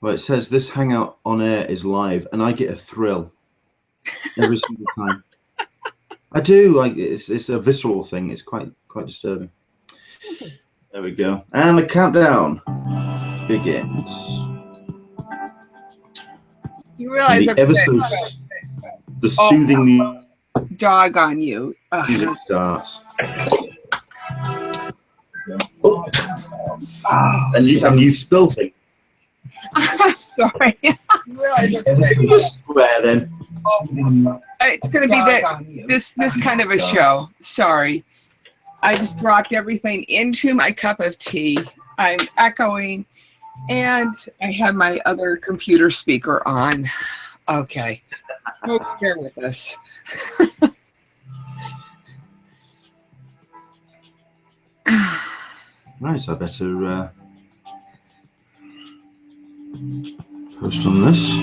Well, it says this hangout on air is live, and I get a thrill every single time. I do. Like it's a visceral thing. It's quite disturbing. There we go, and the countdown begins. You realize the soothing dog on you. music starts. Oh. And you spill things. I'm sorry. Square then. It's going to be this kind of a show. Sorry. I just dropped everything into my cup of tea. I'm echoing, and I have my other computer speaker on. Okay. Folks, bear with us. Right, I better post on this.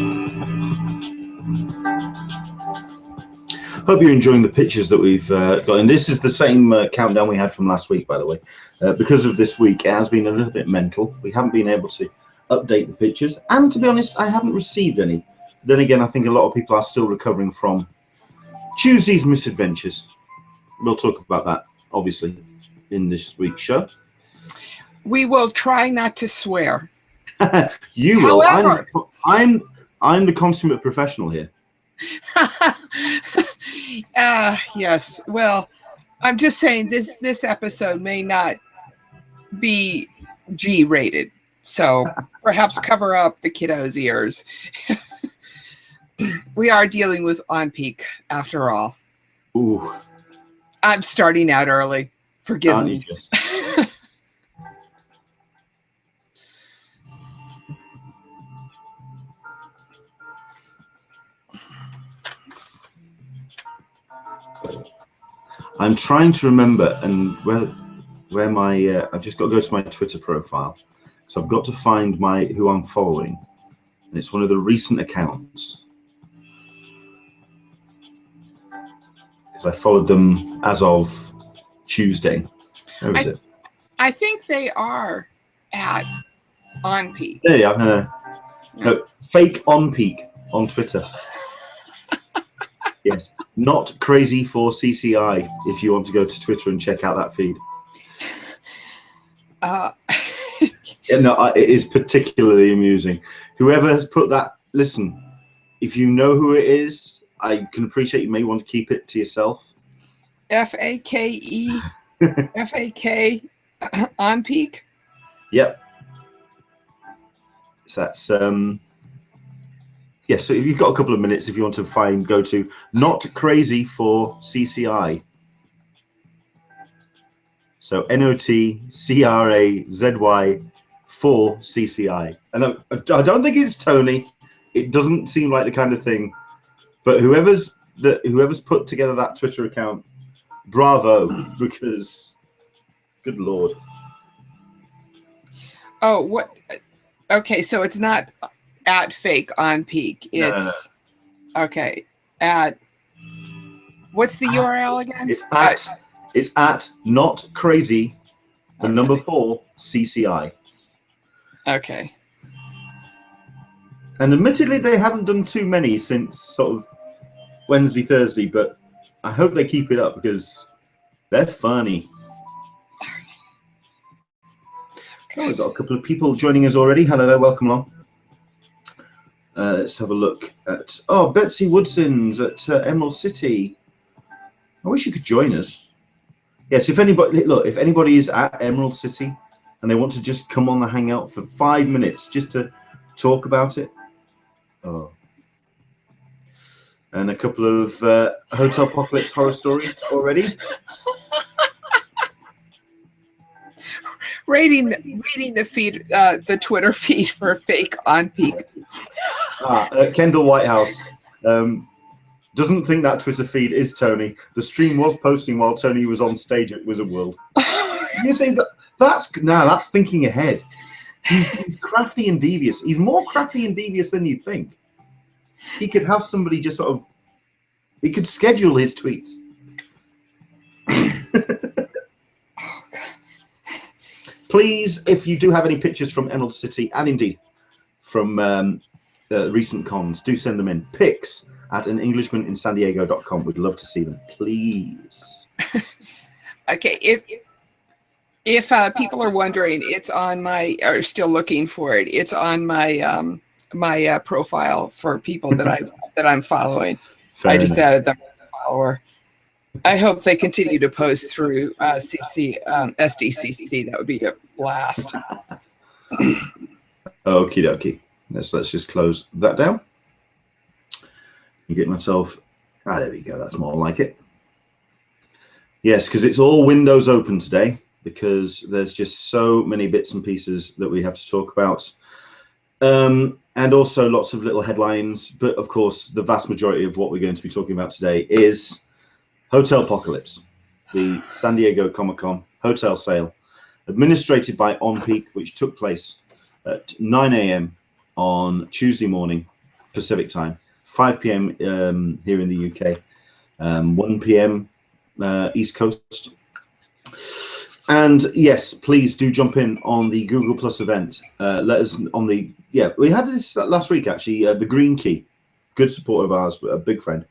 Hope you're enjoying the pictures that we've got. And this is the same countdown we had from last week, by the way. Because of this week, it has been a little bit mental. We haven't been able to update the pictures. And to be honest, I haven't received any. Then again, I think a lot of people are still recovering from Tuesday's misadventures. We'll talk about that, obviously, in this week's show. We will try not to swear. You will. However, I'm the consummate professional here. Yes. Well, I'm just saying this episode may not be G-rated, so perhaps cover up the kiddos' ears. We are dealing with Onpeak, after all. Ooh. I'm starting out early. Forgive me. I'm trying to remember, and where my I've just got to go to my Twitter profile, so I've got to find who I'm following, and it's one of the recent accounts, because I followed them as of Tuesday. Where is it? I think they are at Onpeak. There you are. No, fake Onpeak on Twitter. Yes, not crazy for CCI. If you want to go to Twitter and check out that feed. Yeah, no, it is particularly amusing. Whoever has put that, listen, if you know who it is, I can appreciate you may want to keep it to yourself. F-A-K-E, F-A-K, Onpeak? Yep. So that's, yeah, so if you've got a couple of minutes, if you want to go to Not Crazy for CCI. So NOTCRAZY for CCI. And I don't think it's Tony. It doesn't seem like the kind of thing. But whoever's put together that Twitter account, bravo, because good Lord. Oh, what? Okay, so it's not at fake Onpeak. It's no. Okay. At what's the URL again? It's at Not Crazy, the number 4 CCI. Okay. And admittedly, they haven't done too many since sort of Wednesday, Thursday, but I hope they keep it up because they're funny. Oh, there's got a couple of people joining us already. Hello there, welcome along. Let's have a look at Betsy Woodson's at Emerald City. I wish you could join us. Yes, if anybody is at Emerald City and they want to just come on the hangout for 5 minutes just to talk about it. Oh. And a couple of HOTELPOCALYPSE horror stories already. Reading the feed, the Twitter feed for fake Onpeak. Kendall Whitehouse doesn't think that Twitter feed is Tony. The stream was posting while Tony was on stage at Wizard World. You say that's thinking ahead. He's crafty and devious. He's more crafty and devious than you think. He could have somebody just sort of. He could schedule his tweets. Please, if you do have any pictures from Emerald City, and indeed from recent cons, do send them in. Pics at anenglishmaninsandiego.com. We'd love to see them, please. Okay, if people are wondering, it's on my, or still looking for it, it's on my my profile for people that I'm following. I just added them as a follower. I hope they continue to post through SDCC. That would be a blast. Okie dokie. Let's just close that down. And get myself. Ah, there we go. That's more like it. Yes, because it's all windows open today, because there's just so many bits and pieces that we have to talk about. And also lots of little headlines. But of course, the vast majority of what we're going to be talking about today is HOTELPOCALYPSE, the San Diego Comic-Con hotel sale, administrated by Onpeak, which took place at 9 a.m. on Tuesday morning, Pacific time, 5 p.m. Here in the UK, 1 p.m. East Coast. And yes, please do jump in on the Google Plus event. Let us on the, we had this last week actually. The Green Key, good supporter of ours, a big friend,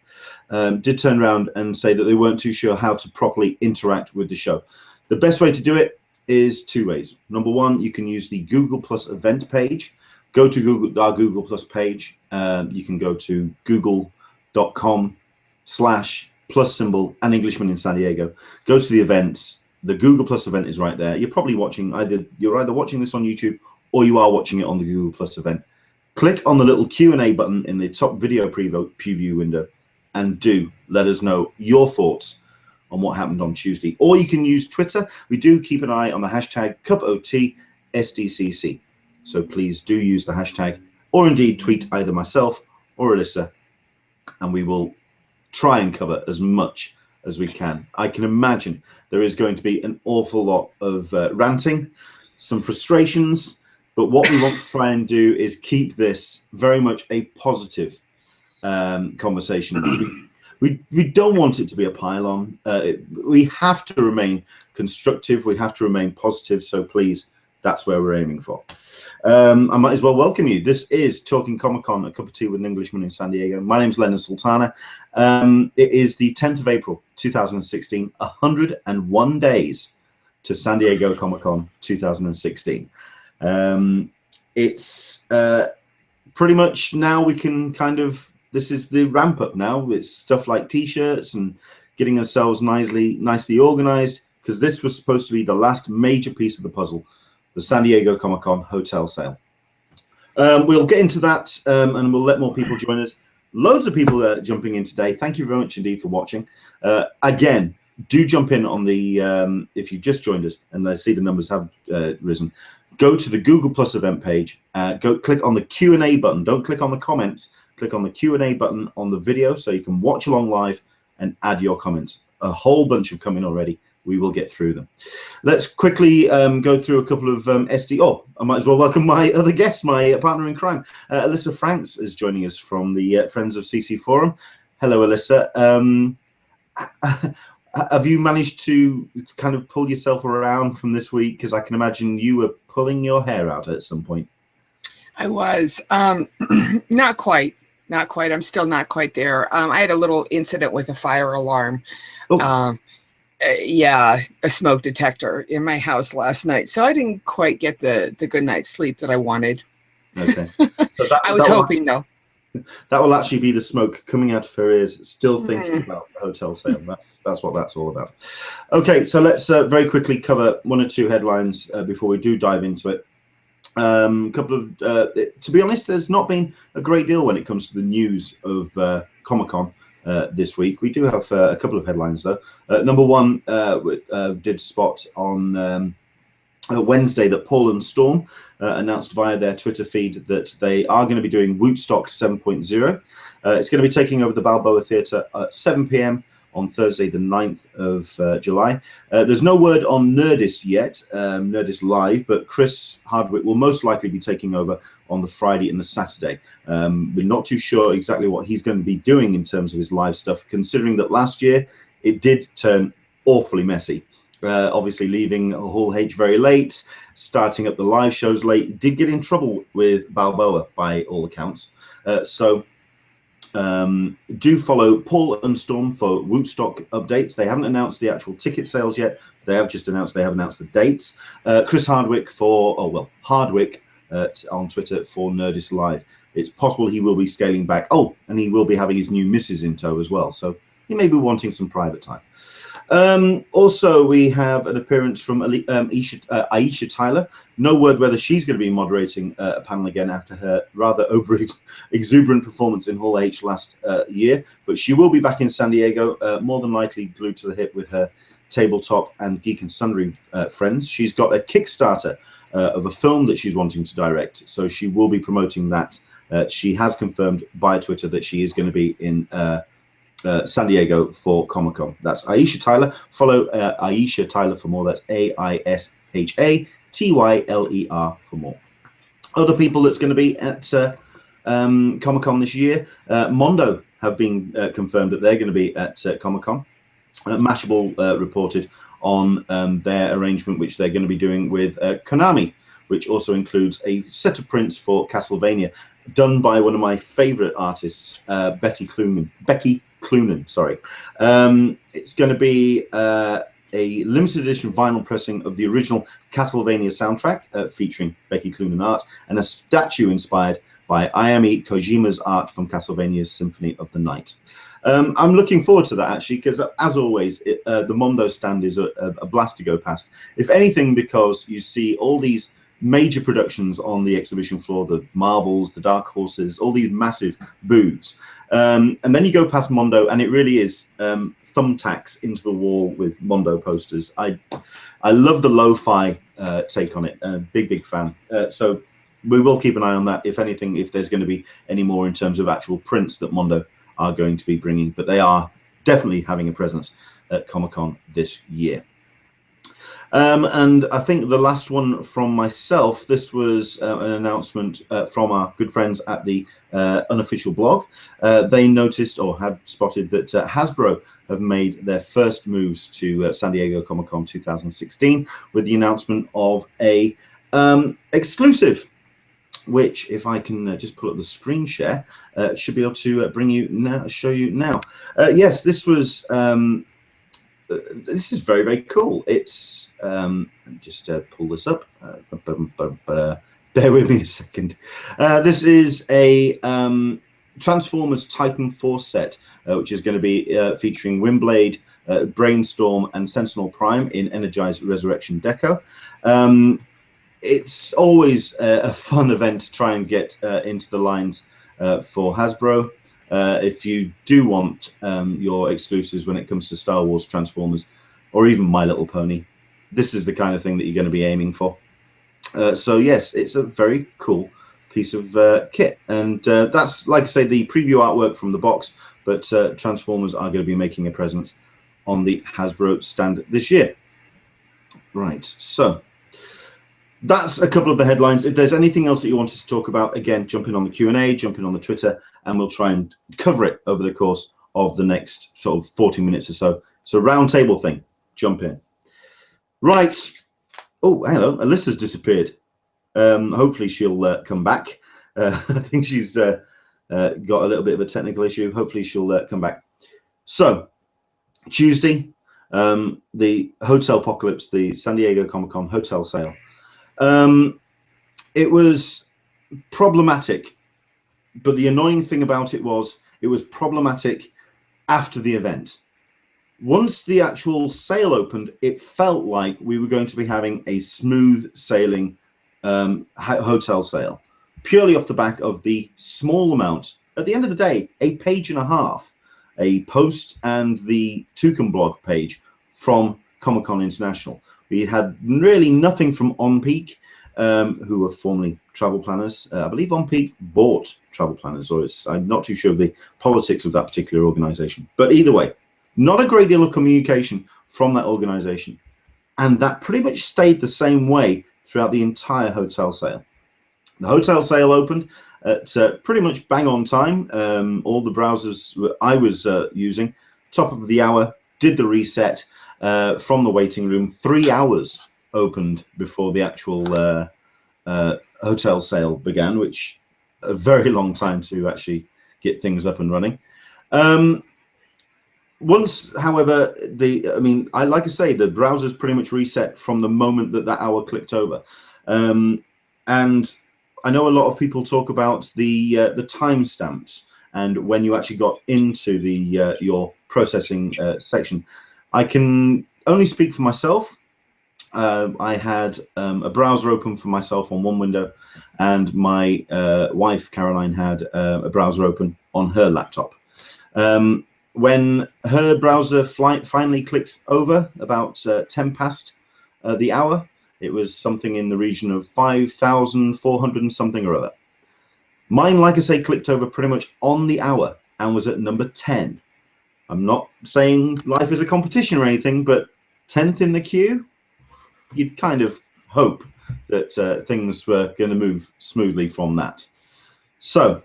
did turn around and say that they weren't too sure how to properly interact with the show. The best way to do it is two ways. Number one, you can use the Google Plus event page. Go to our Google Plus page. You can go to google.com/+ an Englishman in San Diego. Go to the events. The Google Plus event is right there. You're probably watching you're either watching this on YouTube or you are watching it on the Google Plus event. Click on the little Q&A button in the top video preview window and do let us know your thoughts on what happened on Tuesday. Or you can use Twitter. We do keep an eye on the hashtag #CupOTSDCC. So please do use the hashtag, or indeed tweet either myself or Alyssa, and we will try and cover as much as we can. I can imagine there is going to be an awful lot of ranting, some frustrations, but what we want to try and do is keep this very much a positive conversation. We don't want it to be a pile-on. We have to remain constructive. We have to remain positive. So please, that's where we're aiming for. I might as well welcome you. This is Talking Comic-Con, a cup of tea with an Englishman in San Diego. My name's Leonard Sultana. It is the 10th of April, 2016, 101 days to San Diego Comic-Con 2016. It's pretty much now we can kind of, this is the ramp up now. It's stuff like t-shirts and getting ourselves nicely organized, because this was supposed to be the last major piece of the puzzle, the San Diego Comic-Con hotel sale. We'll get into that and we'll let more people join us. Loads of people are jumping in today. Thank you very much indeed for watching. Again, do jump in on the, if you just joined us and I see the numbers have risen, go to the Google Plus event page, go click on the Q&A button. Don't click on the comments, click on the Q&A button on the video so you can watch along live and add your comments. A whole bunch have come in already. We will get through them. Let's quickly go through a couple of Oh, I might as well welcome my other guest, my partner in crime. Alyssa Franks is joining us from the Friends of CC Forum. Hello, Alyssa. Have you managed to kind of pull yourself around from this week? Because I can imagine you were pulling your hair out at some point. I was. Not quite. Not quite. I'm still not quite there. I had a little incident with a fire alarm. Oh. Yeah, a smoke detector in my house last night. So I didn't quite get the good night's sleep that I wanted. Okay. I was hoping, though. That will actually be the smoke coming out of her ears, still thinking about the hotel sale. That's what that's all about. Okay, so let's very quickly cover one or two headlines before we do dive into it. To be honest, there's not been a great deal when it comes to the news of Comic-Con this week. We do have a couple of headlines though. Number one, did spot on Wednesday that Paul and Storm announced via their Twitter feed that they are going to be doing Wootstock 7.0. It's going to be taking over the Balboa Theatre at 7 p.m. on Thursday, the 9th of July. There's no word on Nerdist yet, Nerdist Live, but Chris Hardwick will most likely be taking over on the Friday and the Saturday. We're not too sure exactly what he's going to be doing in terms of his live stuff, considering that last year it did turn awfully messy. obviously leaving Hall H very late, starting up the live shows late, did get in trouble with Balboa by all accounts. So do follow Paul and Storm for Wootstock updates. They haven't announced the actual ticket sales yet. They have just announced, they have announced the dates. Chris Hardwick Hardwick on Twitter for Nerdist Live. It's possible he will be scaling back. Oh, and he will be having his new missus in tow as well. So he may be wanting some private time. Also, we have an appearance from Aisha Tyler. No word whether she's going to be moderating a panel again after her rather exuberant performance in Hall H last year, but she will be back in San Diego, more than likely glued to the hip with her tabletop and Geek and Sundry friends. She's got a Kickstarter of a film that she's wanting to direct, so she will be promoting that. She has confirmed via Twitter that she is going to be in San Diego for Comic-Con. That's Aisha Tyler. Follow Aisha Tyler for more. That's AISHATYLER for more. Other people that's going to be at Comic-Con this year, Mondo have been confirmed that they're going to be at Comic-Con. Mashable reported on their arrangement, which they're going to be doing with Konami, which also includes a set of prints for Castlevania, done by one of my favorite artists, Becky Cloonan, sorry. It's going to be a limited edition vinyl pressing of the original Castlevania soundtrack, featuring Becky Cloonan art, and a statue inspired by Ayami Kojima's art from Castlevania's Symphony of the Night. I'm looking forward to that, actually, because as always, the Mondo stand is a blast to go past. If anything, because you see all these major productions on the exhibition floor, the Marvels, the Dark Horses, all these massive booths. And then you go past Mondo, and it really is thumbtacks into the wall with Mondo posters. I love the lo-fi take on it. Big fan. So we will keep an eye on that. If anything, if there's going to be any more in terms of actual prints that Mondo are going to be bringing, but they are definitely having a presence at Comic-Con this year. And I think the last one from myself, this was an announcement from our good friends at the unofficial blog. They noticed or had spotted that Hasbro have made their first moves to San Diego Comic-Con 2016 with the announcement of a exclusive, which, if I can just pull up the screen share, should be able to bring you now, show you now. Yes, this was. This is very cool. It's let me just pull this up. Bear with me a second. This is a Transformers Titan 4 set, which is going to be featuring Windblade, Brainstorm, and Sentinel Prime in Energized Resurrection Deco. It's always a fun event to try and get into the lines for Hasbro. If you do want your exclusives when it comes to Star Wars, Transformers, or even My Little Pony, this is the kind of thing that you're going to be aiming for. So yes, it's a very cool piece of kit, and that's, like I say, the preview artwork from the box, but Transformers are going to be making a presence on the Hasbro stand this year. Right, so that's a couple of the headlines. If there's anything else that you wanted to talk about, again, jump in on the Q&A, jump in on the Twitter, and we'll try and cover it over the course of the next sort of 40 minutes or so. So round table thing, jump in. Right. Oh, hello, Alyssa's disappeared. Hopefully she'll come back. I think she's got a little bit of a technical issue. Hopefully she'll come back. So Tuesday, the HOTELPOCALYPSE, the San Diego Comic-Con hotel sale. It was problematic, but the annoying thing about it was problematic after the event. Once the actual sale opened, it felt like we were going to be having a smooth sailing hotel sale, purely off the back of the small amount, at the end of the day, a page and a half, a post and the Talkin blog page from Comic-Con International. We had really nothing from Onpeak, who were formerly travel planners. I believe Onpeak bought travel planners, or I'm not too sure of the politics of that particular organization. But either way, not a great deal of communication from that organization. And that pretty much stayed the same way throughout the entire hotel sale. The hotel sale opened at pretty much bang on time. All the browsers I was using, top of the hour, did the reset. from the waiting room. 3 hours opened before the actual hotel sale began, which a very long time to actually get things up and running. Once, however, like I say, the browser's pretty much reset from the moment that that hour clicked over. And I know a lot of people talk about the timestamps and when you actually got into the your processing section. I can only speak for myself. I had a browser open for myself on one window, and my wife Caroline had a browser open on her laptop. When her browser finally clicked over about 10 past the hour, it was something in the region of 5,400 and something or other. Mine, like I say, clicked over pretty much on the hour and was at number 10. I'm not saying life is a competition or anything, but 10th in the queue, you'd kind of hope that things were going to move smoothly from that. So,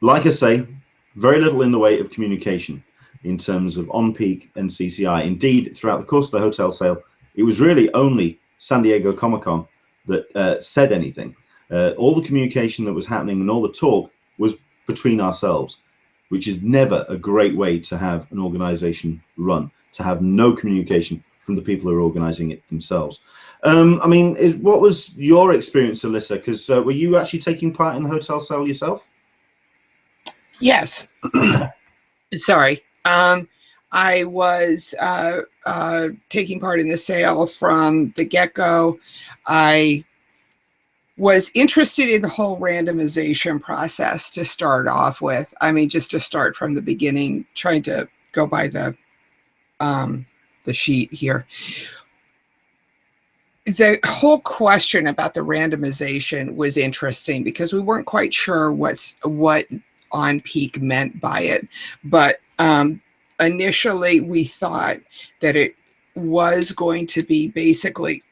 like I say, very little in the way of communication in terms of Onpeak and CCI. Indeed, throughout the course of the hotel sale, it was really only San Diego Comic-Con that said anything. All the communication that was happening and all the talk was between ourselves, which is never a great way to have an organization run, to have no communication from the people who are organizing it themselves. What was your experience, Alyssa? Because were you actually taking part in the hotel sale yourself? Yes. Sorry. I was taking part in the sale from the get-go. I was interested in the whole randomization process to start off with. I mean, just to start from the beginning, trying to go by the sheet here. The whole question about the randomization was interesting because we weren't quite sure what Onpeak meant by it, but initially we thought that it was going to be basically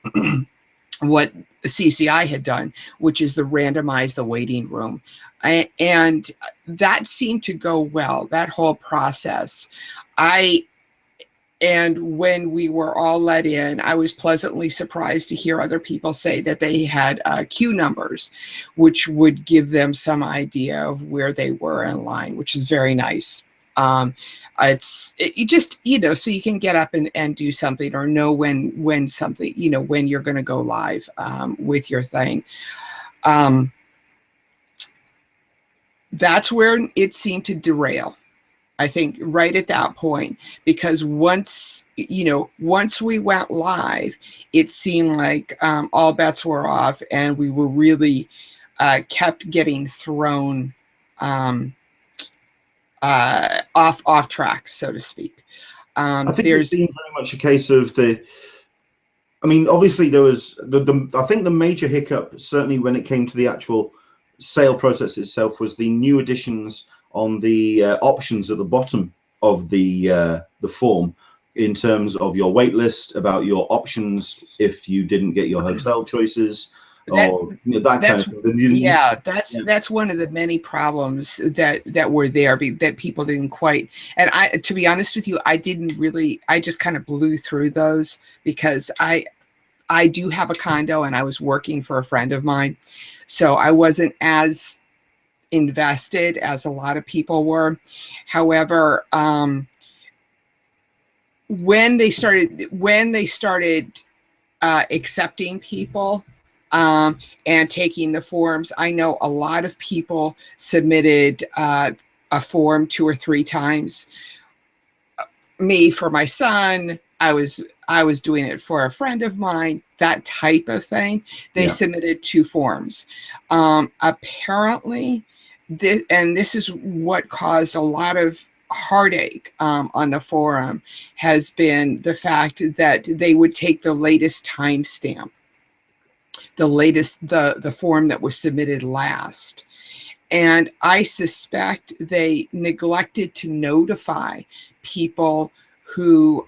what CCI had done, which is randomize the waiting room, and that seemed to go well, that whole process. And when we were all let in, I was pleasantly surprised to hear other people say that they had queue numbers, which would give them some idea of where they were in line, which is very nice. You just, so you can get up and do something or know when something, when you're going to go live with your thing. That's where it seemed to derail. I think right at that point, because once we went live, it seemed like all bets were off, and we were really kept getting thrown off track, so to speak. I think it's been very much a case of obviously there was I think the major hiccup, certainly when it came to the actual sale process itself, was the new additions on the options at the bottom of the form in terms of your wait list, about your options if you didn't get your hotel choices, or that kind of thing. That's one of the many problems that were there, that people didn't quite. And to be honest with you, I just kind of blew through those because I do have a condo and I was working for a friend of mine, so I wasn't as invested as a lot of people were. However, when they started accepting people and taking the forms, I know a lot of people submitted a form 2 or 3 times. Me, for my son, I was doing it for a friend of mine, that type of thing. They submitted 2 forms. Apparently, this is what caused a lot of heartache on the forum, has been the fact that they would take the latest timestamp, the form that was submitted last. And I suspect they neglected to notify people who,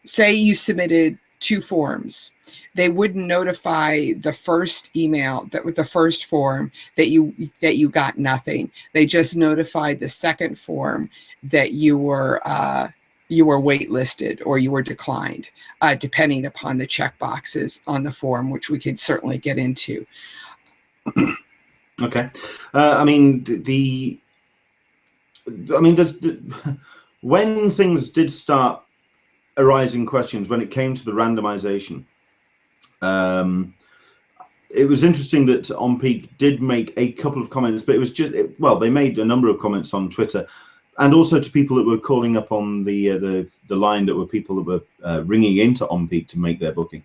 say you submitted 2 forms, they wouldn't notify the first email that with the first form that you got nothing. They just notified the second form that you were you were waitlisted or you were declined, depending upon the check boxes on the form, which we could certainly get into. Okay. I mean, when things did start arising questions, when it came to the randomization, it was interesting that Onpeak did make a couple of comments, but it was just, well, they made a number of comments on Twitter, and also to people that were calling up on the line, that were people that were ringing into Onpeak to make their booking.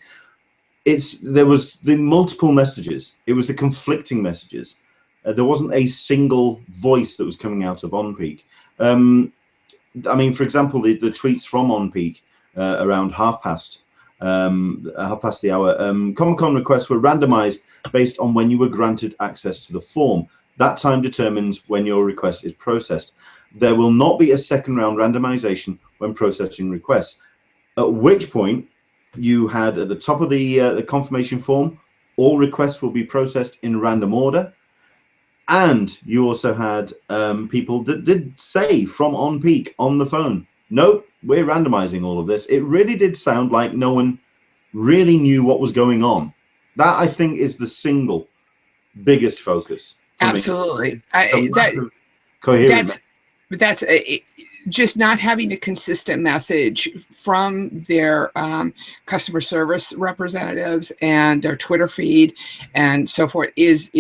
There was the multiple messages. It was the conflicting messages. There wasn't a single voice that was coming out of Onpeak. I mean, for example, the tweets from Onpeak around half past the hour. Comic-Con requests were randomized based on when you were granted access to the form. That time determines when your request is processed. There will not be a second round randomization when processing requests. At which point, you had at the top of the confirmation form, all requests will be processed in random order. And you also had people that did say from Onpeak on the phone, nope, we're randomizing all of this. It really did sound like no one really knew what was going on. That, I think, is the single biggest focus. Absolutely. That's just not having a consistent message from their customer service representatives and their Twitter feed and so forth is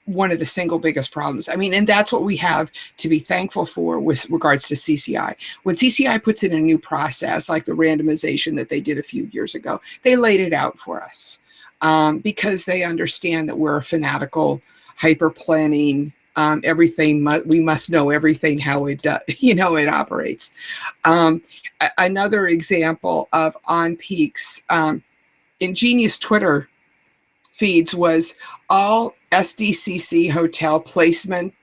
one of the single biggest problems. I mean, and that's what we have to be thankful for with regards to CCI. When CCI puts in a new process, like the randomization that they did a few years ago, they laid it out for us because they understand that we're a fanatical, hyper planning, everything. We must know everything, how it it operates. Another example of Onpeak's ingenious Twitter feeds was all SDCC hotel placement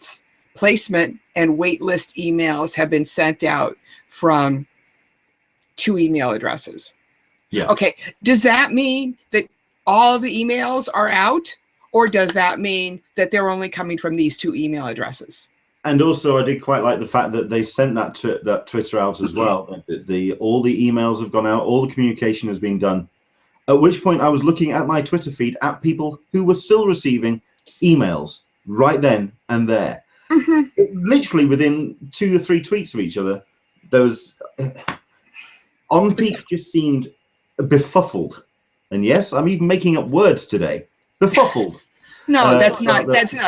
and waitlist emails have been sent out from 2 email addresses. Yeah. Okay. Does that mean that all the emails are out, or does that mean that they're only coming from these 2 email addresses? And also, I did quite like the fact that they sent that Twitter out as well. All the emails have gone out, all the communication has been done. At which point I was looking at my Twitter feed at people who were still receiving emails right then and there. Literally within 2 or 3 tweets of each other, there was Onpeak just seemed befuddled. And yes, I'm even making up words today. Befuddled. No, that's not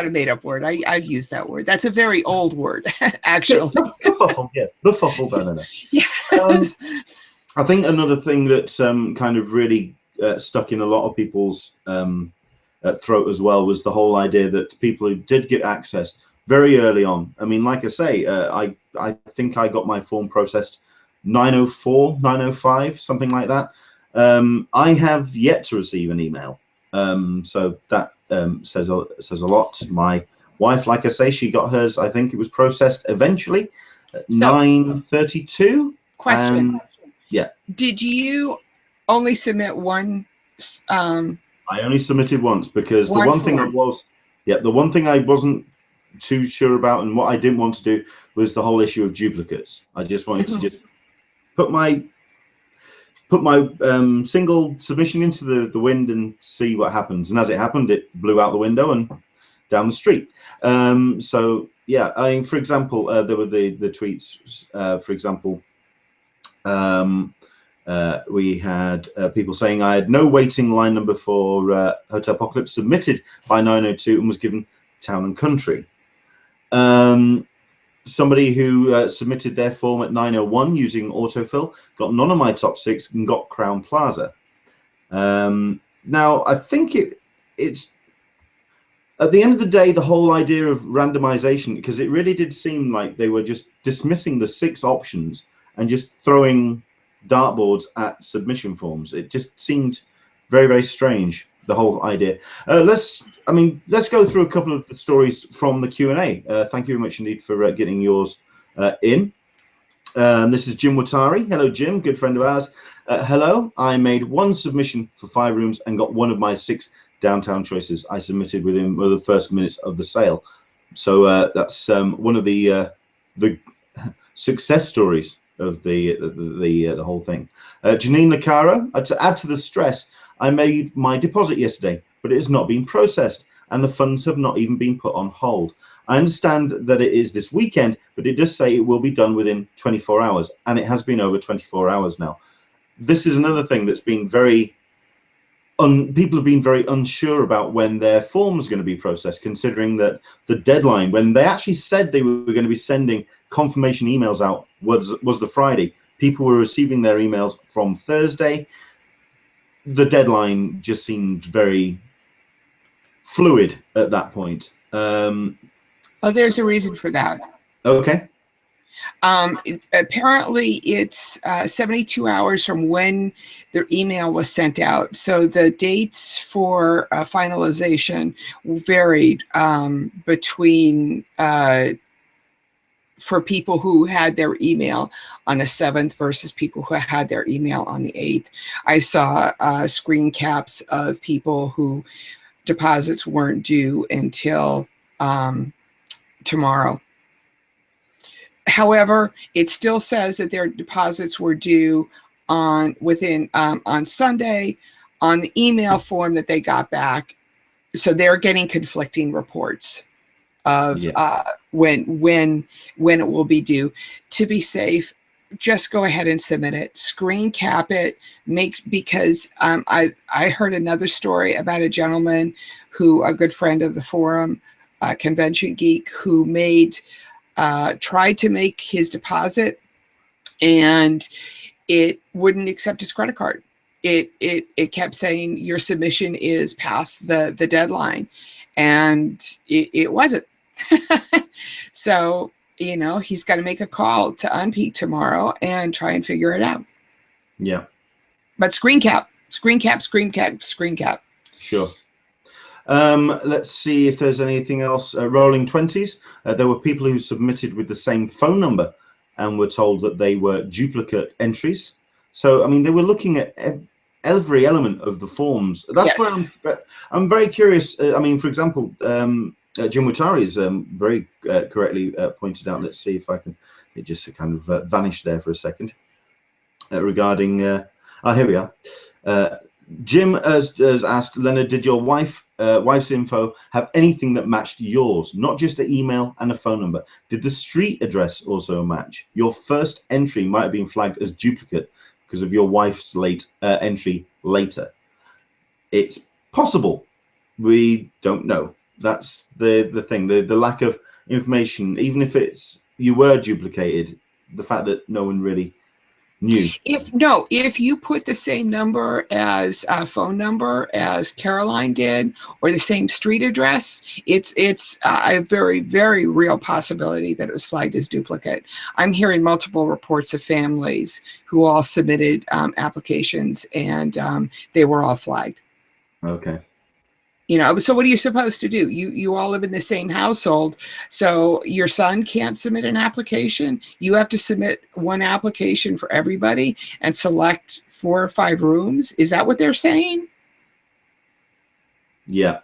a made-up word. I've used that word. That's a very old word, actually. Befuddled, yes. Befuddled, I don't know. Yes. I think another thing that kind of really stuck in a lot of people's throat as well was the whole idea that people who did get access very early on. I mean, like I say, I think I got my form processed 9:04, 9:05, something like that. I have yet to receive an email, so that says a lot. My wife, like I say, she got hers. I think it was processed eventually at 9:32. Question. Yeah. Did you only submit one? I only submitted once because the one thing I wasn't too sure about and what I didn't want to do was the whole issue of duplicates. I just wanted to just put my single submission into the wind and see what happens. And as it happened, it blew out the window and down the street. So yeah, I mean, for example, there were the tweets. For example, we had people saying I had no waiting line number for HOTELPOCALYPSE, submitted by 9:02 and was given town and country. Somebody who submitted their form at 9:01 using autofill got none of my top 6 and got Crown Plaza. Now, I think it's at the end of the day, the whole idea of randomization, because it really did seem like they were just dismissing the 6 options and just throwing dartboards at submission forms. It just seemed very, very strange, the whole idea. Let's go through a couple of the stories from the Q&A. Thank you very much indeed for getting yours in. This is Jim Watari. Hello, Jim, good friend of ours. Hello, I made 1 submission for 5 rooms and got one of my 6 downtown choices. I submitted within one of the first minutes of the sale. So that's one of the success stories of the whole thing. Janine Nakara, to add to the stress, I made my deposit yesterday, but it has not been processed, and the funds have not even been put on hold. I understand that it is this weekend, but it does say it will be done within 24 hours, and it has been over 24 hours now. This is another thing that's been very, people have been very unsure about when their form is going to be processed, considering that the deadline, when they actually said they were going to be sending confirmation emails out, was the Friday. People were receiving their emails from Thursday. The deadline just seemed very fluid at that point. Oh, there's a reason for that. Okay. Apparently it's 72 hours from when their email was sent out. So the dates for finalization varied between for people who had their email on the 7th versus people who had their email on the 8th. I saw screen caps of people who deposits weren't due until tomorrow. However, it still says that their deposits were due on Sunday on the email form that they got back. So they're getting conflicting reports of when it will be due. To be safe, just go ahead and submit it. Screen cap it. Because I heard another story about a gentleman who, a good friend of the forum, Convention Geek, who tried to make his deposit, and it wouldn't accept his credit card. It kept saying your submission is past the deadline, and it wasn't. So, he's got to make a call to Onpeak tomorrow and try and figure it out. Yeah. But screen cap. Sure. Let's see if there's anything else. Rolling 20s. There were people who submitted with the same phone number and were told that they were duplicate entries. So, I mean, they were looking at every element of the forms. That's where I'm very curious. I mean, for example, Jim Watari is very correctly pointed out. Let's see if I can. It just kind of vanished there for a second. Regarding, here we are. Jim has asked, Leonard, did your wife's info have anything that matched yours? Not just an email and a phone number. Did the street address also match? Your first entry might have been flagged as duplicate because of your wife's late entry later. It's possible. We don't know. That's the thing. The lack of information, even if you were duplicated, the fact that no one really knew. If you put the same number as phone number as Caroline did, or the same street address, it's a very, very real possibility that it was flagged as duplicate. I'm hearing multiple reports of families who all submitted applications, and they were all flagged. Okay. So what are you supposed to do? You all live in the same household, so your son can't submit an application. You have to submit one application for everybody and select 4 or 5 rooms. Is that what they're saying? Yeah.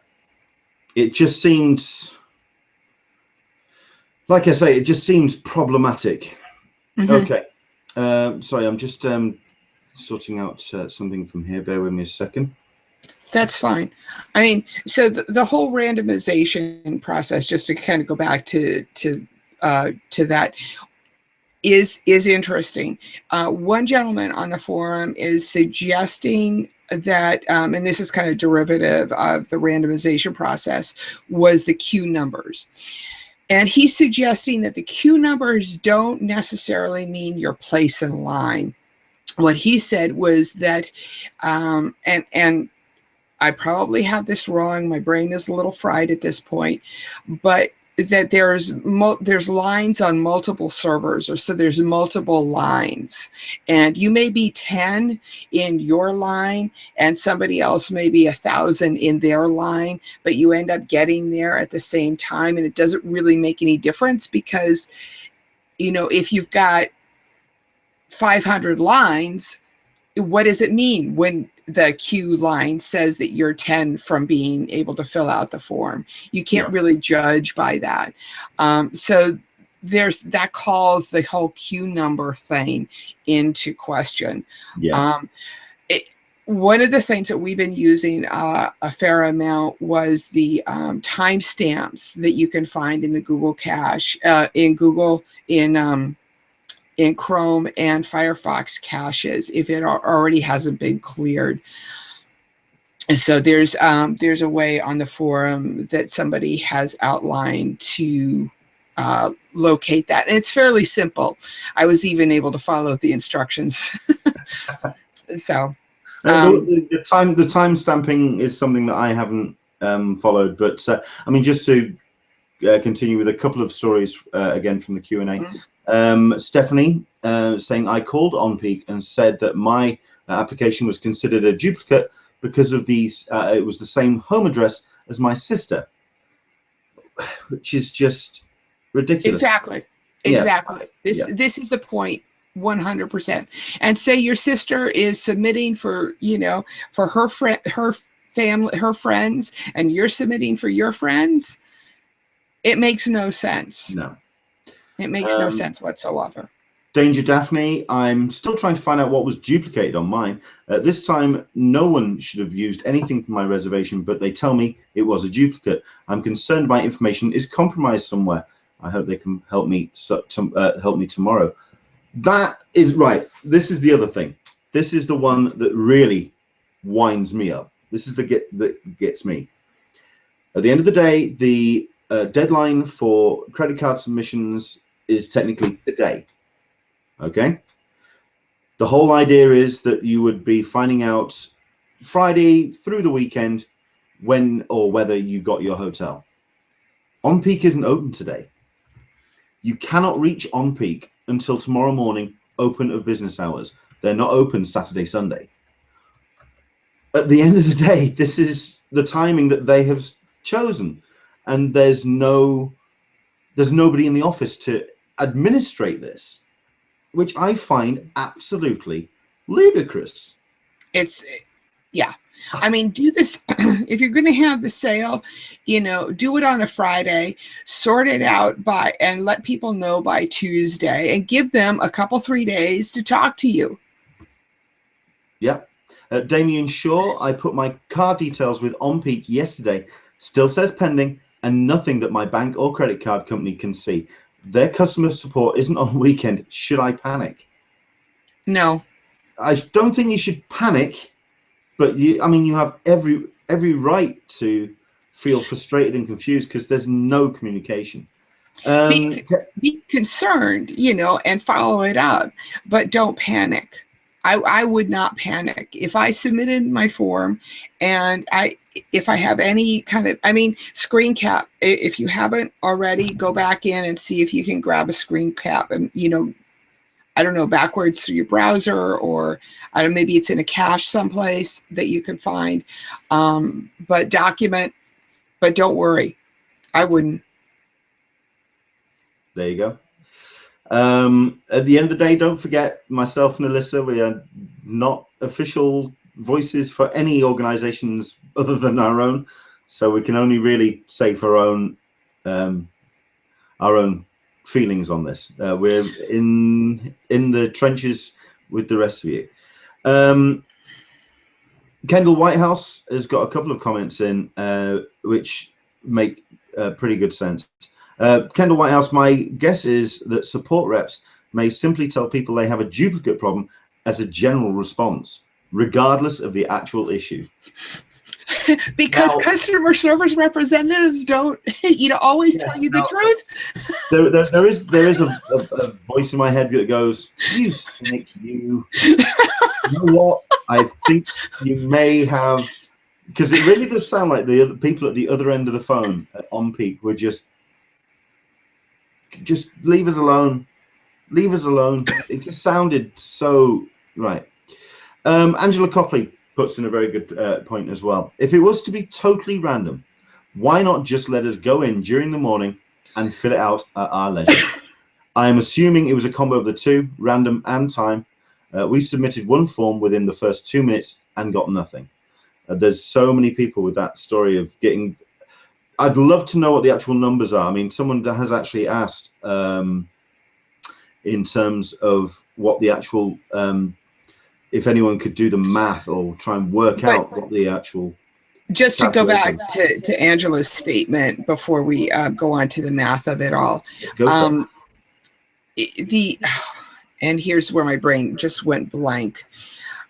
It just seems, like I say, it just seems problematic. Mm-hmm. Okay. Sorry, I'm just sorting out something from here. Bear with me a second. That's fine. I mean, so the whole randomization process, just to kind of go back to that, is interesting. One gentleman on the forum is suggesting that, and this is kind of derivative of the randomization process, was the queue numbers. And he's suggesting that the queue numbers don't necessarily mean your place in line. What he said was that, and I probably have this wrong. My brain is a little fried at this point, but that there's lines on multiple servers, or so there's multiple lines, and you may be 10 in your line and somebody else may be 1,000 in their line, but you end up getting there at the same time, and it doesn't really make any difference because, if you've got 500 lines, what does it mean when the queue line says that you're 10 from being able to fill out the form? You can't really judge by that. So that calls the whole queue number thing into question. Yeah. One of the things that we've been using a fair amount was the timestamps that you can find in the Google cache, in Chrome and Firefox caches if it already hasn't been cleared. And so there's a way on the forum that somebody has outlined to locate that, and it's fairly simple. I was even able to follow the instructions. So the time stamping is something that I haven't followed, but I mean, just to continue with a couple of stories again from the Q&A. Stephanie saying, I called Onpeak and said that my application was considered a duplicate because of these. It was the same home address as my sister, which is just ridiculous. Exactly. This is the point. 100%. And say your sister is submitting for, for her family, her friends, and you're submitting for your friends. It makes no sense. No, it makes no sense whatsoever. Danger Daphne, I'm still trying to find out what was duplicated on mine. This time, no one should have used anything from my reservation, but they tell me it was a duplicate. I'm concerned my information is compromised somewhere. I hope they can help me tomorrow. That is right. This is the other thing. This is the one that really winds me up. This is that gets me. At the end of the day, the deadline for credit card submissions is technically today. Okay. The whole idea is that you would be finding out Friday through the weekend when or whether you got your hotel. Onpeak isn't open today. You cannot reach Onpeak until tomorrow morning, open of business hours. They're not open Saturday, Sunday. At the end of the day, this is the timing that they have chosen, and there's nobody in the office to administrate this, which I find absolutely ludicrous. Yeah. I mean, do this if you're going to have the sale, do it on a Friday, sort it out and let people know by Tuesday, and give them a couple, 3 days to talk to you. Yeah. Damien Shaw, I put my card details with Onpeak yesterday. Still says pending, and nothing that my bank or credit card company can see. Their customer support isn't on weekend. Should I panic? No. I don't think you should panic. But you have every right to feel frustrated and confused because there's no communication. Be concerned, and follow it up, but don't panic. I would not panic. If I submitted my form and if I have any kind of, screen cap, if you haven't already, go back in and see if you can grab a screen cap and, I don't know, backwards through your browser, or I don't know, maybe it's in a cache someplace that you can find. But document, but don't worry. I wouldn't. There you go. At the end of the day, don't forget, myself and Alyssa, we are not official voices for any organizations other than our own. So we can only really say for our own feelings on this. We're in the trenches with the rest of you. Kendall Whitehouse has got a couple of comments in which make pretty good sense. Kendall Whitehouse, my guess is that support reps may simply tell people they have a duplicate problem as a general response, regardless of the actual issue. Because customer service representatives don't, always tell you the truth. There is a voice in my head that goes, "You cynic, you." You know what? I think you may have, because it really does sound like the other people at the other end of the phone at Onpeak were just leave us alone, leave us alone. It just sounded so right. Angela Copley puts in a very good point as well. If it was to be totally random, why not just let us go in during the morning and fill it out at our leisure? I am assuming it was a combo of the two, random and time. We submitted one form within the first 2 minutes and got nothing. There's so many people with that story of getting I'd love to know what the actual numbers are. I mean, someone has actually asked in terms of what the actual, if anyone could do the math or try and work out what the actual. Just to go back to Angela's statement before we go on to the math of it all. And here's where my brain just went blank.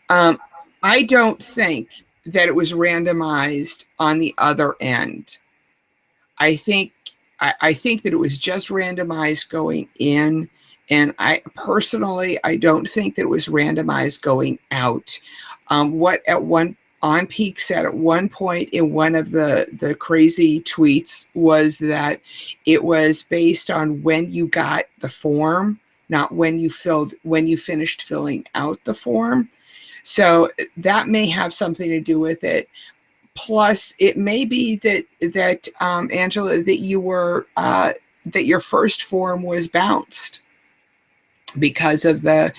I don't think that it was randomized on the other end. I think that it was just randomized going in, and I personally don't think that it was randomized going out. What Onpeak said at one point in one of the crazy tweets was that it was based on when you got the form, not when you finished filling out the form. So that may have something to do with it. Plus, it may be that Angela, that you were that your first form was bounced because of the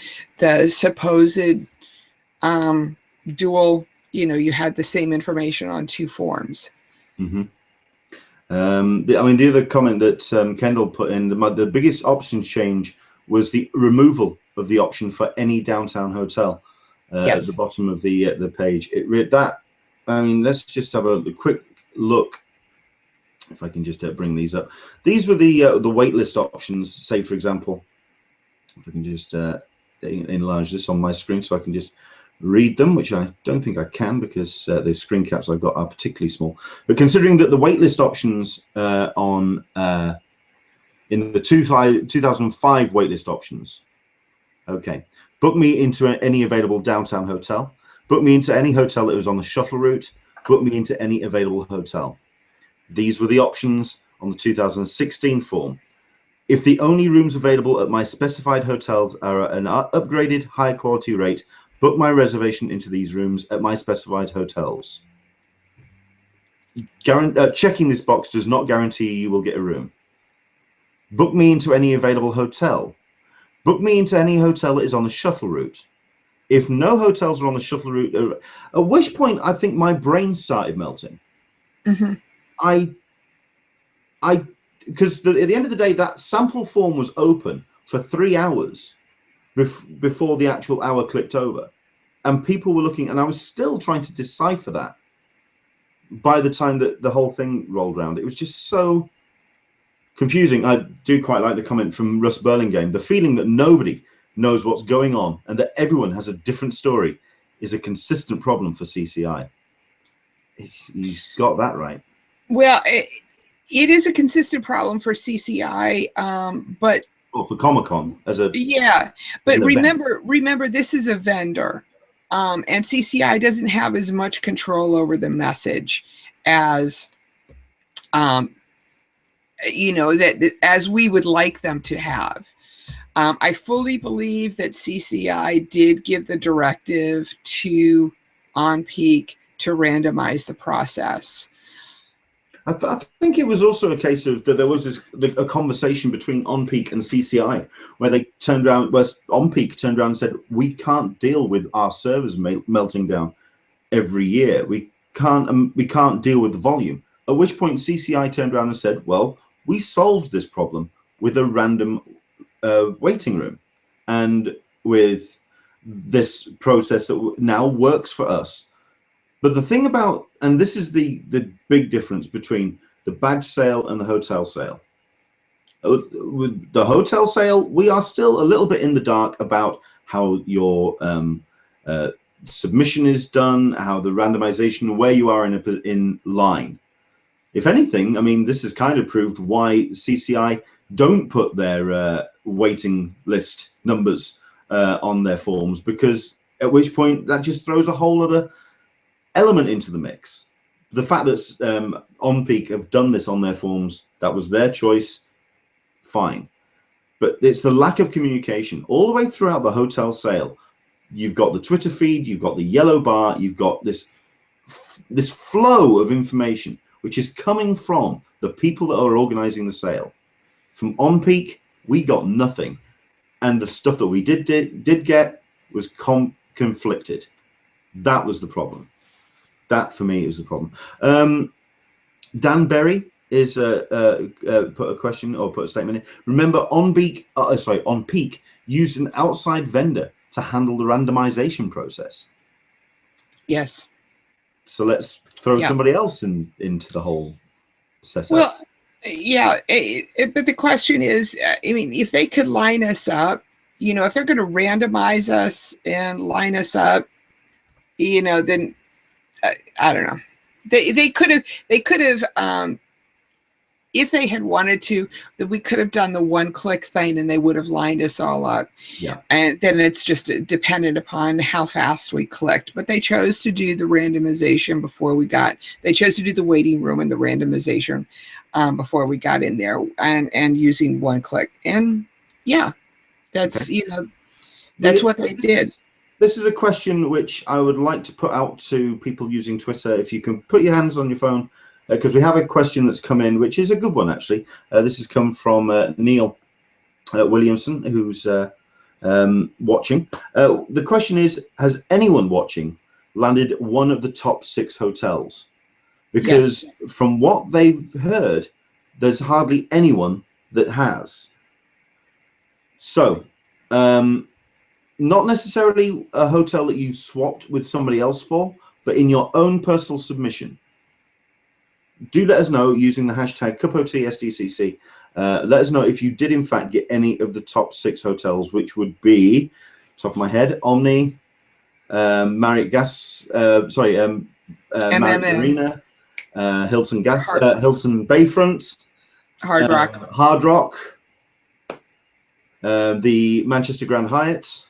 supposed dual. You had the same information on two forms. Mm-hmm. I mean, the other comment that Kendall put in, the biggest option change was the removal of the option for any downtown hotel yes. At the bottom of the page. I mean, let's just have a quick look. If I can just bring these up. These were the waitlist options. Say, for example, if I can just enlarge this on my screen so I can just read them, which I don't think I can because the screen caps I've got are particularly small. But considering that the waitlist options in the 2005 waitlist options, okay, book me into any available downtown hotel, book me into any hotel that was on the shuttle route, book me into any available hotel. These were the options on the 2016 form. If the only rooms available at my specified hotels are at an upgraded high quality rate, book my reservation into these rooms at my specified hotels. Checking this box does not guarantee you will get a room. Book me into any available hotel. Book me into any hotel that is on the shuttle route. If no hotels are on the shuttle route, at which point I think my brain started melting. Mm-hmm. Because at the end of the day, that sample form was open for 3 hours before the actual hour clicked over, and people were looking, and I was still trying to decipher that by the time that the whole thing rolled around. It was just so confusing. I do quite like the comment from Russ Burlingame. The feeling that nobody knows what's going on and that everyone has a different story is a consistent problem for CCI. He's got that right. Well, it is a consistent problem for CCI, but for Comic-Con as a but remember this is a vendor, and CCI doesn't have as much control over the message as that as we would like them to have. I fully believe that CCI did give the directive to Onpeak to randomize the process. I think it was also a case of that there was a conversation between Onpeak and CCI where they turned around, where Onpeak turned around and said, we can't deal with our servers melting down every year. We can't deal with the volume. At which point CCI turned around and said, well, we solved this problem with a random waiting room and with this process that now works for us. But the thing about, and this is the big difference between the badge sale and the hotel sale. With the hotel sale, we are still a little bit in the dark about how your submission is done, how the randomization, where you are in line. If anything, I mean, this has kind of proved why CCI don't put their waiting list numbers on their forms, because at which point that just throws a whole other element into the mix. The fact that Onpeak have done this on their forms, that was their choice, fine. But it's the lack of communication all the way throughout the hotel sale. You've got the Twitter feed, you've got the yellow bar, you've got this flow of information which is coming from the people that are organizing the sale. From Onpeak, we got nothing, and the stuff that we did get was conflicted. That was the problem. That for me is the problem. Dan Berry is put a question or put a statement in. Remember, Onpeak used an outside vendor to handle the randomization process. Yes. So let's throw somebody else into the whole setup. Well, yeah, but the question is, I mean, if they could line us up, you know, if they're going to randomize us and line us up, you know, then I don't know. They could have if they had wanted to, that we could have done the one-click thing and they would have lined us all up. Yeah. And then it's just dependent upon how fast we clicked. But they chose to do the randomization before we got, they chose to do the waiting room and the randomization before we got in there and using one click. And yeah, that's, you know, that's what they did. This is a question which I would like to put out to people using Twitter. If you can put your hands on your phone, because we have a question that's come in, which is a good one, actually. This has come from Neil Williamson, who's watching. The question is, has anyone watching landed one of the top 6 hotels? Because from what they've heard, there's hardly anyone that has. So, not necessarily a hotel that you've swapped with somebody else for, but in your own personal submission. Do let us know using the hashtag #CupOTSDCC. Let us know if you did in fact get any of the top 6 hotels, which would be, top of my head, Omni, Marriott Marriott Marina, Hilton Hilton Bayfront, Hard Rock, the Manchester Grand Hyatt,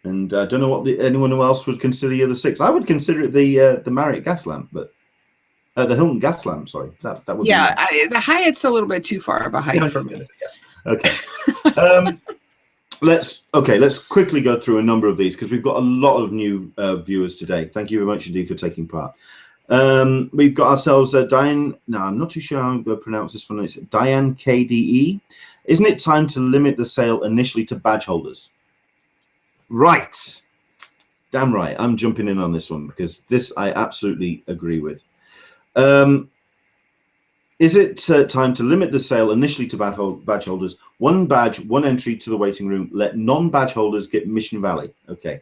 and I don't know what anyone else would consider the other 6. I would consider it the Marriott Gaslamp, but. The Hilton Gaslamp, sorry. That would be the Hyatt's a little bit too far of a hike for me. Okay. Let's quickly go through a number of these because we've got a lot of new viewers today. Thank you very much indeed for taking part. We've got ourselves Diane. No, I'm not too sure how I'm going to pronounce this one. It's Diane KDE. Isn't it time to limit the sale initially to badge holders? Right. Damn right. I'm jumping in on this one because this I absolutely agree with. Is it time to limit the sale initially to badge holders? 1 badge, 1 entry to the waiting room. Let non-badge holders get Mission Valley. Okay,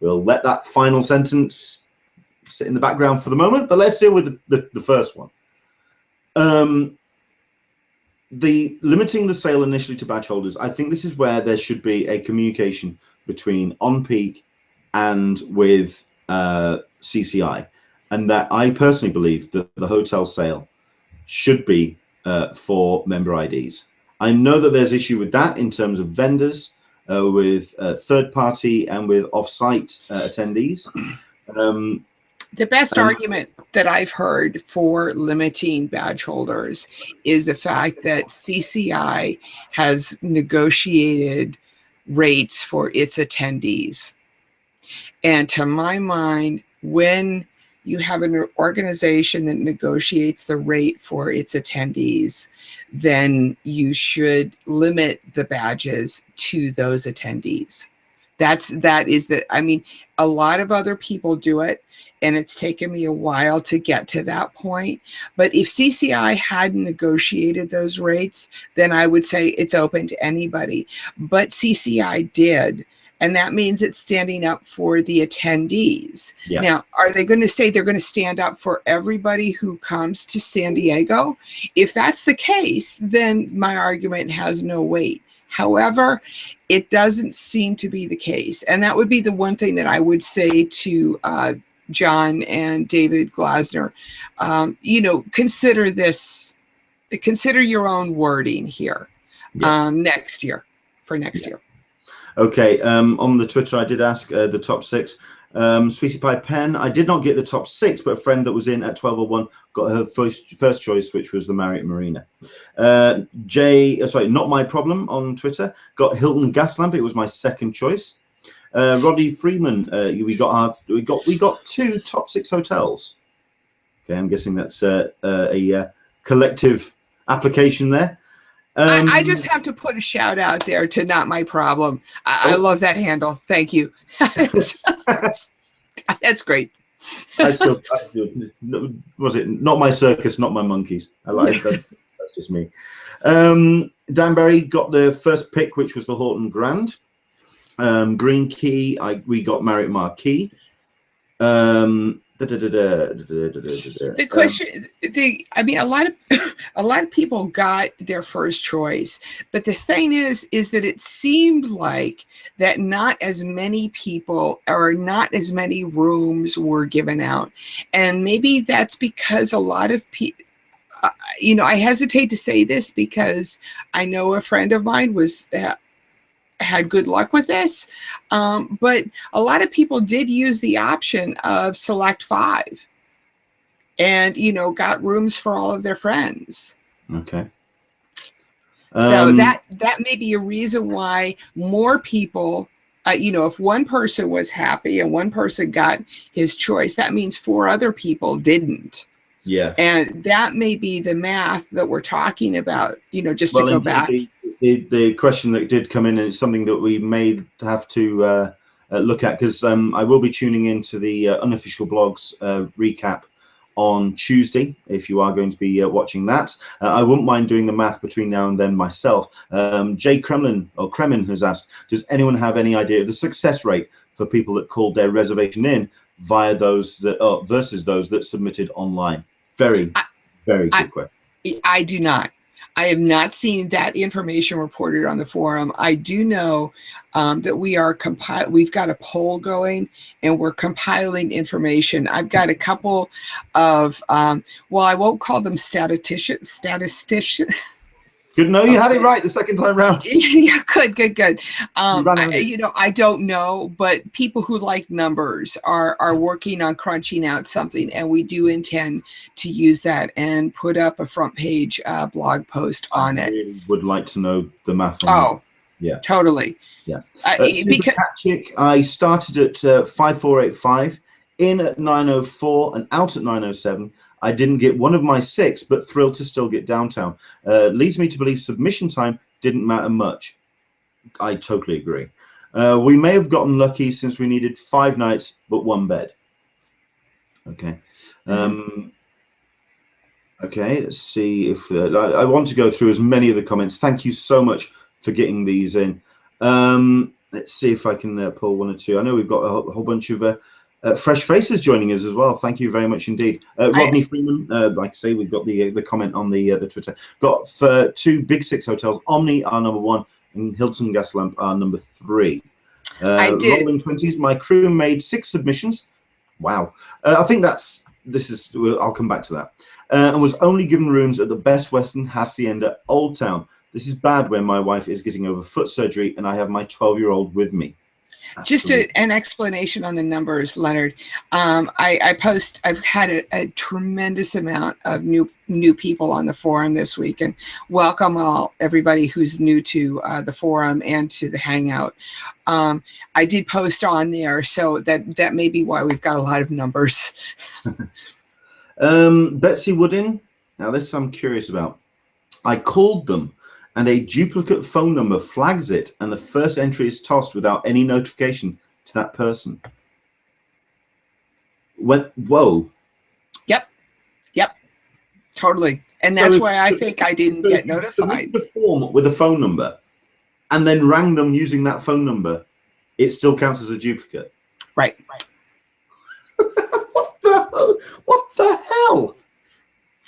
we'll let that final sentence sit in the background for the moment, but let's deal with the first one. The limiting the sale initially to badge holders, I think this is where there should be a communication between Onpeak and with CCI. And that I personally believe that the hotel sale should be for member IDs. I know that there's issue with that in terms of vendors, with third party and with off-site attendees. The best argument that I've heard for limiting badge holders is the fact that CCI has negotiated rates for its attendees. And to my mind, when you have an organization that negotiates the rate for its attendees, then you should limit the badges to those attendees. I mean, a lot of other people do it, and it's taken me a while to get to that point. But if CCI hadn't negotiated those rates, then I would say it's open to anybody. But CCI did. And that means it's standing up for the attendees. Yeah. Now, are they going to say they're going to stand up for everybody who comes to San Diego? If that's the case, then my argument has no weight. However, it doesn't seem to be the case. And that would be the one thing that I would say to John and David Glasner. You know, consider your own wording here next year, for next year. Okay, on the Twitter, I did ask the top 6. Sweetie Pie Pen, I did not get the top 6, but a friend that was in at 12:01 got her first choice, which was the Marriott Marina. Not My Problem on Twitter, got Hilton Gaslamp. It was my second choice. Roddy Freeman, we got 2 top 6 hotels. Okay, I'm guessing that's a collective application there. I just have to put a shout out there to Not My Problem. I love that handle. Thank you. That's great. I still, was it not my circus, not my monkeys? I like that. That's just me. Danbury got the first pick, which was the Horton Grand. Green Key, we got Marriott Marquis. The question, I mean, a lot of people got their first choice, but the thing is that it seemed like that not as many people or not as many rooms were given out, and maybe that's because a lot of people. You know, I hesitate to say this because I know a friend of mine was. Had good luck with this, but a lot of people did use the option of select 5 and, you know, got rooms for all of their friends. Okay. So that may be a reason why more people, you know, if one person was happy and one person got his choice, that means 4 other people didn't. Yeah. And that may be the math that we're talking about, you know, just to go back. The question that did come in, and it's something that we may have to look at, because I will be tuning into the unofficial blogs recap on Tuesday, if you are going to be watching that. I wouldn't mind doing the math between now and then myself. Jay Kremen has asked, does anyone have any idea of the success rate for people that called their reservation in via those that versus those that submitted online? Very good question. I do not. I have not seen that information reported on the forum. I do know that we've got a poll going and we're compiling information. I've got a couple of, well, I won't call them statisticians. Good. No, you had it right the second time round. Yeah, good. You know, I don't know, but people who like numbers are working on crunching out something, and we do intend to use that and put up a front page blog post on it. I really would like to know the math. Yeah, totally. Yeah. Because I started at 5485, in at 904, and out at 907. I didn't get one of my 6, but thrilled to still get downtown. Leads me to believe submission time didn't matter much. I totally agree. We may have gotten lucky since we needed 5 nights, but 1 bed. Okay. Okay, let's see if I want to go through as many of the comments. Thank you so much for getting these in. Let's see if I can pull 1 or 2. I know we've got a whole bunch of fresh faces joining us as well. Thank you very much indeed. Rodney Freeman, like I say, we've got the comment on the Twitter. Got for 2 Big 6 hotels. Omni are number 1, and Hilton Gaslamp are number 3. I did. Rolling 20s. My crew made 6 submissions. Wow. I think I'll come back to that. And was only given rooms at the Best Western Hacienda Old Town. This is bad when my wife is getting over foot surgery and I have my 12-year-old with me. Just an explanation on the numbers, Leonard. I've had a tremendous amount of new people on the forum this week, and welcome everybody who's new to the forum and to the Hangout. I did post on there, so that may be why we've got a lot of numbers. Betsy Woodin. Now this I'm curious about. I called them, and a duplicate phone number flags it, and the first entry is tossed without any notification to that person. Whoa. Yep, totally. And that's why I think I didn't get notified. The form with a phone number, and then rang them using that phone number, it still counts as a duplicate. Right. What the hell?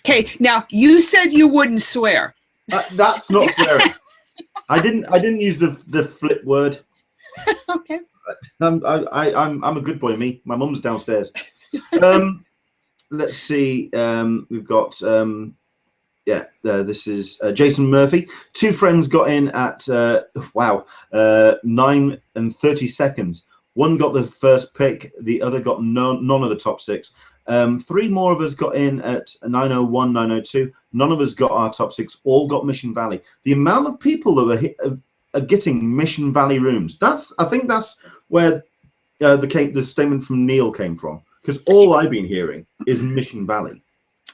Okay, now you said you wouldn't swear. That's not swearing. I didn't use the flip word. Okay. I'm a good boy. My mum's downstairs. Let's see. We've got this is Jason Murphy. 2 friends got in at 9 and 30 seconds. One got the first pick. The other got none of the top 6. 3 more of us got in at 901, 902. None of us got our top 6. All got Mission Valley. The amount of people that are getting Mission Valley rooms. I think that's where the statement from Neil came from. Because all I've been hearing is Mission Valley.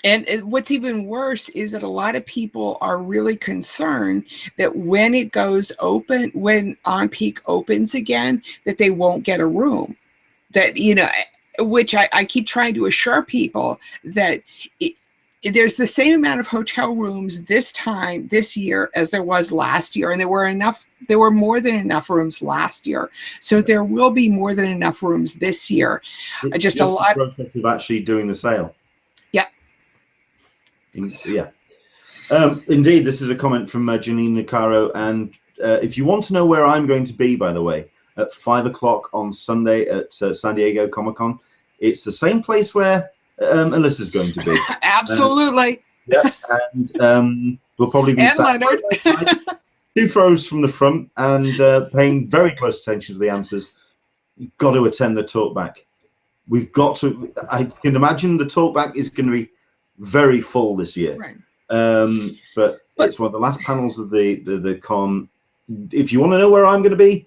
And what's even worse is that a lot of people are really concerned that when it goes open, when Onpeak opens again, that they won't get a room. That, you know, which I keep trying to assure people that there's the same amount of hotel rooms this year as there was last year, and there were more than enough rooms last year, so there will be more than enough rooms this year. It's just a lot. The process of actually doing the sale. Yeah. Yeah. Indeed, this is a comment from Janine Nicaro, and if you want to know where I'm going to be, by the way, at 5 o'clock on Sunday at San Diego Comic-Con, it's the same place where Alyssa's going to be. Absolutely. Yeah, and we'll probably be and Leonard. 2 rows from the front and paying very close attention to the answers. You've got to attend the talkback. We've got to. I can imagine the talkback is going to be very full this year. Right. But it's one of the last panels of the con. If you want to know where I'm going to be,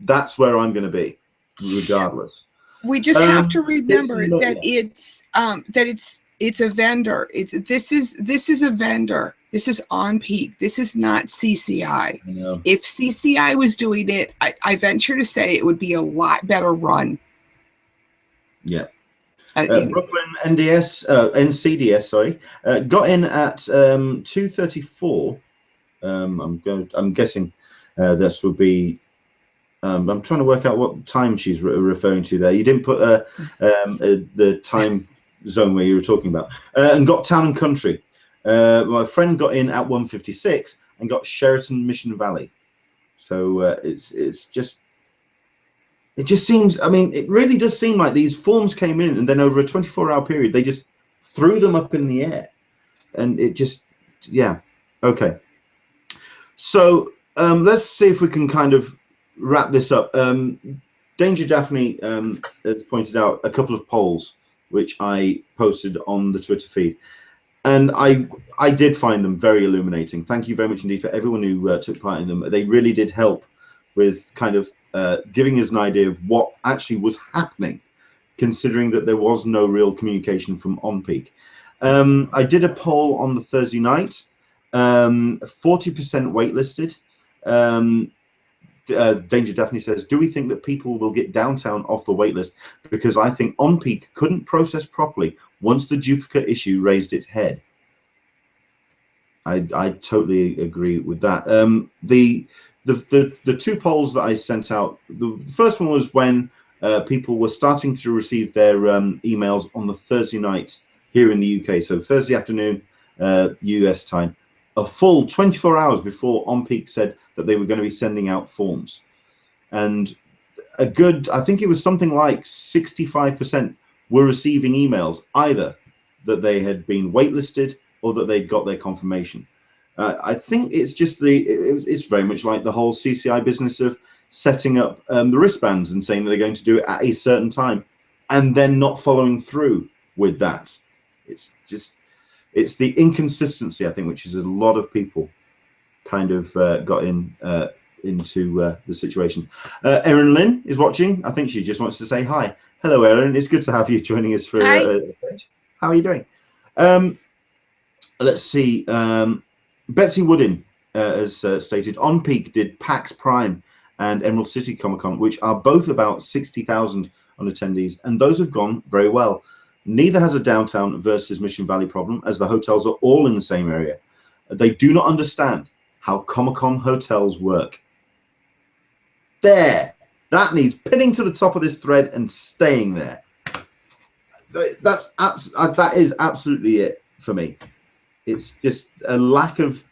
that's where I'm going to be, regardless. We just have to remember that it's a vendor. This is a vendor. This is Onpeak. This is not CCI. If CCI was doing it, I venture to say it would be a lot better run. Yeah. Brooklyn NCDS, sorry, got in at 2:34. I'm guessing this would be. I'm trying to work out what time she's referring to there. You didn't put the time zone where you were talking about. And got Town and Country. My friend got in at 1:56 and got Sheraton Mission Valley. So it just seems, I mean, it really does seem like these forms came in and then over a 24-hour period, they just threw them up in the air. And it just, yeah, okay. So let's see if we can kind of wrap this up. Danger Daphne has pointed out a couple of polls, which I posted on the Twitter feed. And I did find them very illuminating. Thank you very much indeed for everyone who took part in them. They really did help with kind of giving us an idea of what actually was happening, considering that there was no real communication from Onpeak. I did a poll on the Thursday night, 40% waitlisted. Danger Daphne says, do we think that people will get downtown off the waitlist? Because I think Onpeak couldn't process properly once the duplicate issue raised its head. I totally agree with that. The 2 polls that I sent out, the first one was when people were starting to receive their emails on the Thursday night here in the UK. So Thursday afternoon, US time, a full 24 hours before Onpeak said that they were going to be sending out forms. And a good, I think it was something like 65% were receiving emails, either that they had been waitlisted or that they'd got their confirmation. I think it's just it's very much like the whole CCI business of setting up the wristbands and saying that they're going to do it at a certain time and then not following through with that. It's the inconsistency, I think, which is a lot of people kind of got into the situation. Erin Lynn is watching. I think she just wants to say hi. Hello, Erin. It's good to have you joining us for how are you doing? Let's see. Betsy Woodin has stated, Onpeak did PAX Prime and Emerald City Comic Con, which are both about 60,000 on attendees, and those have gone very well. Neither has a downtown versus Mission Valley problem, as the hotels are all in the same area. They do not understand how Comic-Con hotels work. There, that needs pinning to the top of this thread and staying there. That is absolutely it for me. It's just a lack of.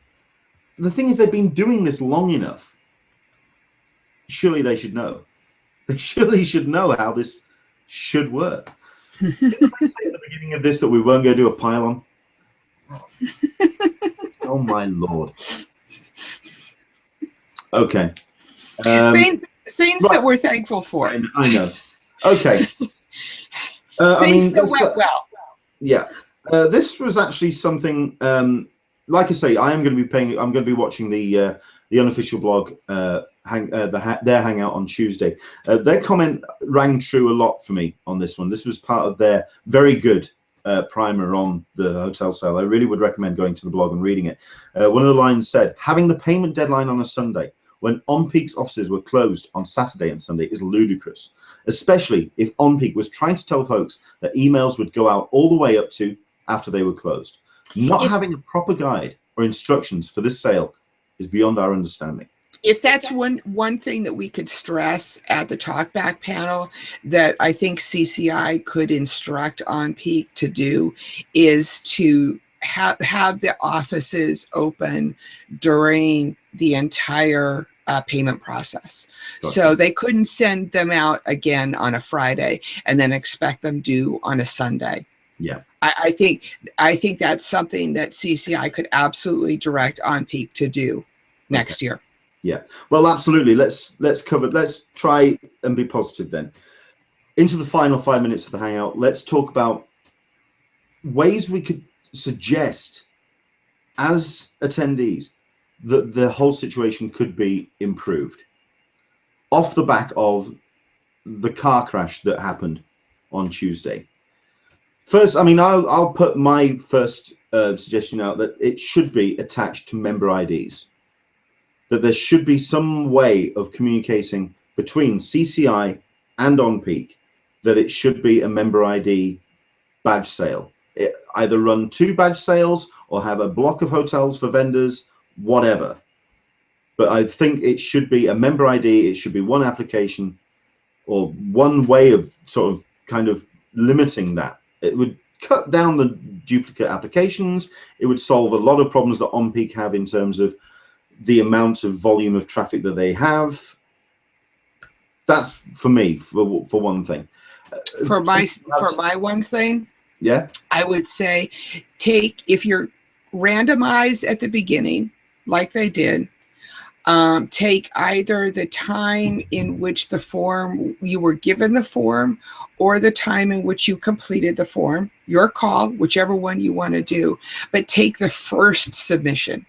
The thing is, they've been doing this long enough. Surely they should know. They surely should know how this should work. Didn't I say at the beginning of this that we weren't going to do a pylon? Oh my lord. Okay. Things right. that we're thankful for. I know. Okay. Things that went well. Yeah. This was actually something. Like I say, I'm going to be watching the unofficial blog their hangout on Tuesday. Their comment rang true a lot for me on this one. This was part of their very good primer on the hotel sale. I really would recommend going to the blog and reading it. One of the lines said, having the payment deadline on a Sunday when Onpeak's offices were closed on Saturday and Sunday is ludicrous, especially if Onpeak was trying to tell folks that emails would go out all the way up to after they were closed. Not having a proper guide or instructions for this sale is beyond our understanding. If that's one thing that we could stress at the talkback panel that I think CCI could instruct Onpeak to do is to have the offices open during the entire payment process. Gotcha. So they couldn't send them out again on a Friday and then expect them due on a Sunday. Yeah. I think that's something that CCI could absolutely direct Onpeak to do next year. Yeah, well, absolutely. Let's try and be positive then. Into the final 5 minutes of the hangout, let's talk about ways we could suggest as attendees that the whole situation could be improved off the back of the car crash that happened on Tuesday. First, I mean, I'll put my first suggestion out that it should be attached to member IDs. That there should be some way of communicating between CCI and Onpeak that it should be a member ID badge sale. Either run 2 badge sales or have a block of hotels for vendors, whatever. But I think it should be a member ID. It should be one application or one way of sort of kind of limiting that. It would cut down the duplicate applications. It would solve a lot of problems that Onpeak have in terms of the amount of volume of traffic that they have. That's for me, for one thing. For my one thing, yeah, I would say if you're randomized at the beginning, like they did, take either the time in which you were given the form or the time in which you completed the form, your call, whichever one you want to do, but take the first submission.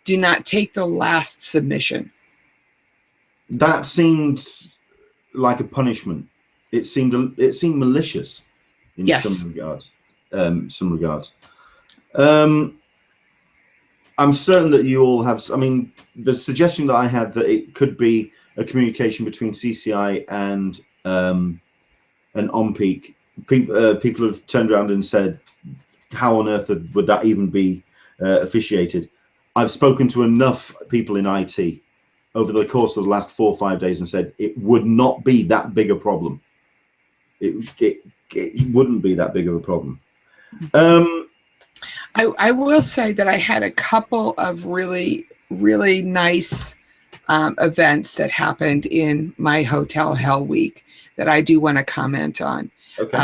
Do not take the last submission. That seemed like a punishment. It seemed malicious in some regards. I'm certain that you all have. I mean, the suggestion that I had that it could be a communication between CCI and Onpeak. People have turned around and said, "How on earth would that even be officiated?" I've spoken to enough people in IT over the course of the last 4 or 5 days and said it would not be that big a problem. It wouldn't be that big of a problem. I will say that I had a couple of really, really nice events that happened in my hotel hell week that I do want to comment on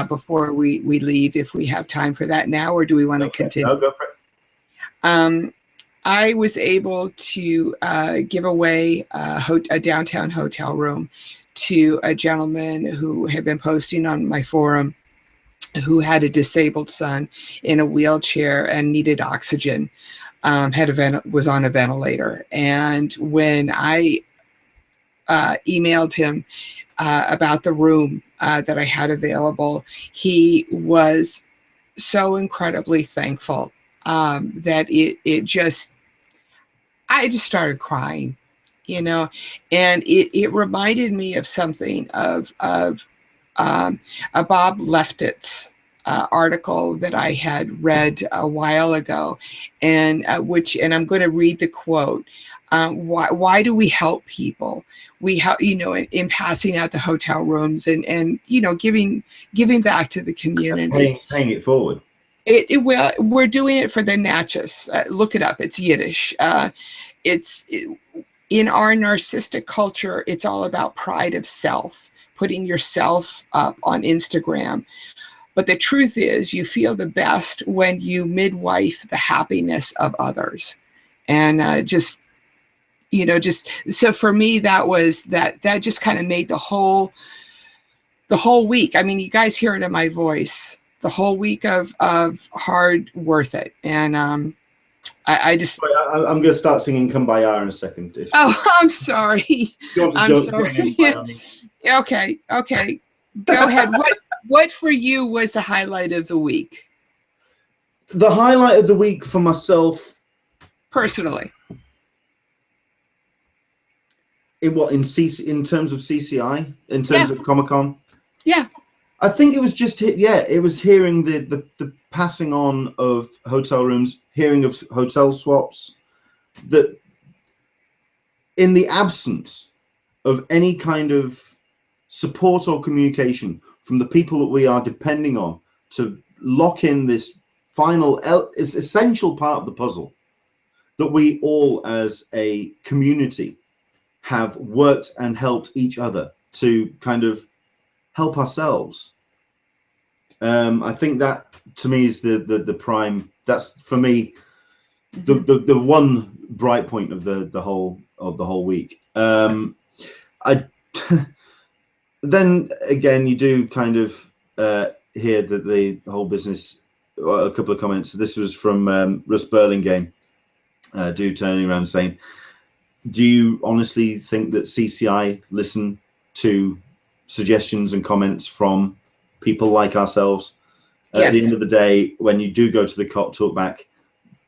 before we leave, if we have time for that now, or do we want to continue? No, go for it. I was able to give away a downtown hotel room to a gentleman who had been posting on my forum, who had a disabled son in a wheelchair and needed oxygen, was on a ventilator. And when I emailed him about the room that I had available, he was so incredibly thankful that I just started crying, and it reminded me of something of a Bob Leftitz article that I had read a while ago, and I'm going to read the quote. Why do we help people? We help, in passing out the hotel rooms and giving back to the community. Paying it forward. We're doing it for the Natchez. Look it up. It's Yiddish. In our narcissistic culture, it's all about pride of self, putting yourself up on Instagram. But the truth is, you feel the best when you midwife the happiness of others. And so for me, that just kind of made the whole week. I mean, you guys hear it in my voice. The whole week of hard worth it. And I just... I'm going to start singing Kumbaya in a second. I'm sorry. I'm sorry. Okay. Go ahead. What for you was the highlight of the week? The highlight of the week for myself... Personally. In what, in terms of CCI, in terms of Comic-Con? Yeah. I think it was just, it was hearing the passing on of hotel rooms, hearing of hotel swaps, that in the absence of any kind of support or communication from the people that we are depending on to lock in this final, is essential part of the puzzle, that we all as a community have worked and helped each other to kind of help ourselves. I think that to me is the prime, that's for me the one bright point of the whole week. Then again, you do kind of hear that the whole business, a couple of comments. This was from Russ Burlingame, turning around saying, do you honestly think that CCI listen to suggestions and comments from people like ourselves? Yes. At the end of the day, when you do go to the talkback,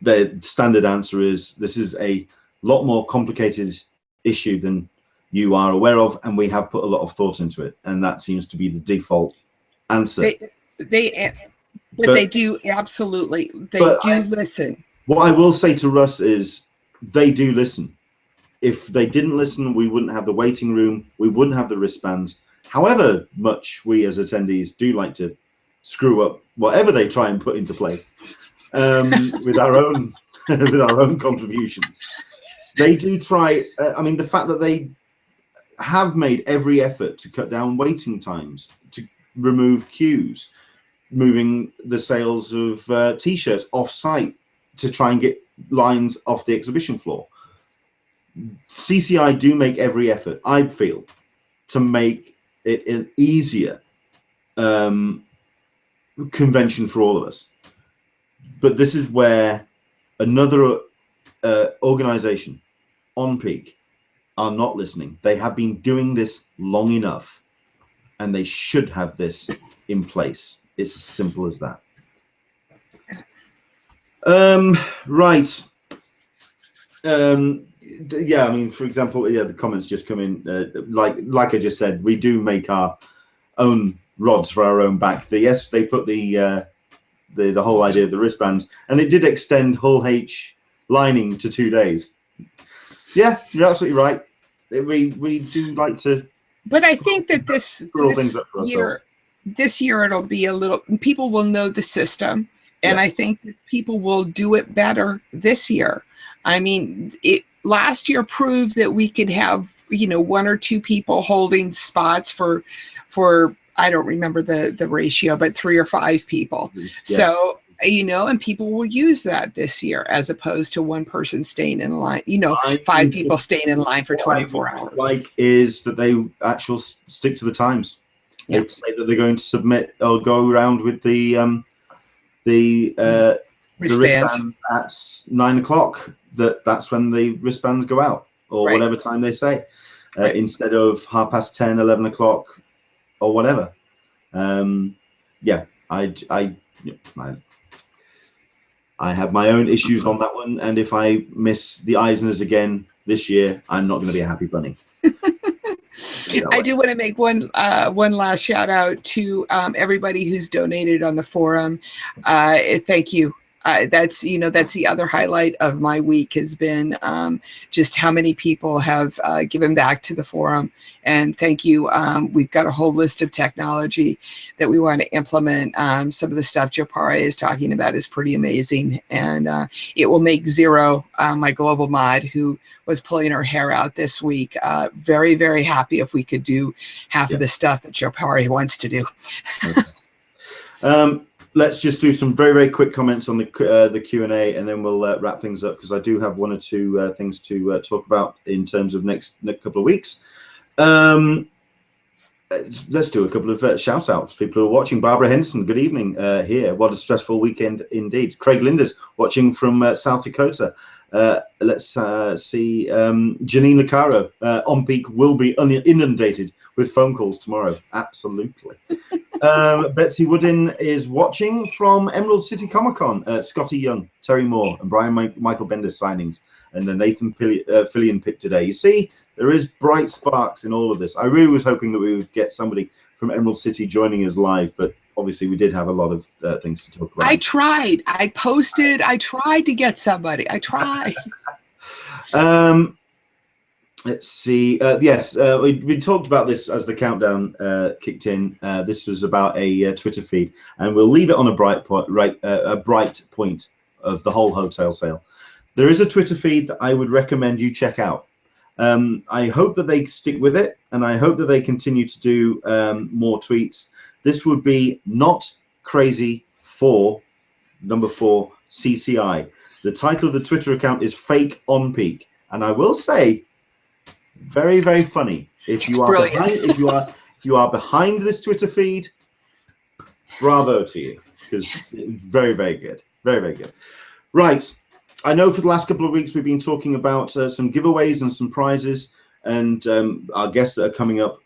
the standard answer is, this is a lot more complicated issue than you are aware of, and we have put a lot of thought into it, and that seems to be the default answer. But they do, absolutely, they do listen. What I will say to Russ is, they do listen. If they didn't listen, we wouldn't have the waiting room, we wouldn't have the wristbands. However much we as attendees do like to screw up whatever they try and put into place, with our own with our own contributions, they do try. I mean, the fact that they have made every effort to cut down waiting times, to remove queues, moving the sales of T-shirts off-site to try and get lines off the exhibition floor. CCI do make every effort, I feel, to make it an easier convention for all of us. But this is where another organization, Onpeak, are not listening. They have been doing this long enough, and they should have this in place. It's as simple as that. Right. Yeah, I mean, for example, yeah, the comments just come in. Like I just said, we do make our own rods for our own back. Yes, they put the whole idea of the wristbands, and it did extend Hull H lining to 2 days. Yeah, you're absolutely right. We do like to. But I think that this year it'll be a little. People will know the system, and I think that people will do it better this year. I mean, last year proved that we could have, you know, 1 or 2 people holding spots for I don't remember the ratio, but 3 or 5 people. Yeah. So, you know, and people will use that this year, as opposed to 1 person staying in line, you know, 5 people staying in line for 24 hours. Like is that they actually stick to the times. Yeah. They say that they're going to submit or go around with the wristband at 9 o'clock. That's when the wristbands go out, or whatever time they say, instead of 10:30, 11 o'clock, or whatever. Yeah, I have my own issues on that one, and if I miss the Eisners again this year, I'm not going to be a happy bunny. I do want to make one last shout out to everybody who's donated on the forum. Thank you. That's the other highlight of my week has been just how many people have given back to the forum, and thank you. We've got a whole list of technology that we want to implement. Some of the stuff Jopara is talking about is pretty amazing, and it will make Zero, my global mod, who was pulling her hair out this week, very, very happy if we could do half of the stuff that Jopara wants to do. Okay. Let's just do some very, very quick comments on the Q&A, and then we'll wrap things up, because I do have 1 or 2 things to talk about in terms of next couple of weeks. Let's do a couple of shout outs. People who are watching: Barbara Henson, good evening here. What a stressful weekend indeed. Craig Linders watching from South Dakota. Let's see, Janine Licaro, Onpeak will be inundated with phone calls tomorrow. Absolutely. Betsy Woodin is watching from Emerald City Comic Con. Scotty Young, Terry Moore, and Brian Michael Bender signings, and the Nathan Fillion pick today. You see, There is bright sparks in all of this. I really was hoping that we would get somebody from Emerald City joining us live, but obviously we did have a lot of things to talk about. I tried. I posted. I tried to get somebody. I tried. Let's see. Yes, we talked about this as the countdown kicked in. This was about a Twitter feed, and we'll leave it on a bright point, a bright point of the whole hotel sale. There is a Twitter feed that I would recommend you check out. I hope that they stick with it, and I hope that they continue to do more tweets. This would be not crazy for number 4 CCI. The title of the Twitter account is Fake Onpeak, and I will say, very, very funny. If you are behind, if you are behind this Twitter feed, bravo to you, because very, very good, very, very good. Right, I know for the last couple of weeks we've been talking about some giveaways and some prizes, and our guests that are coming up.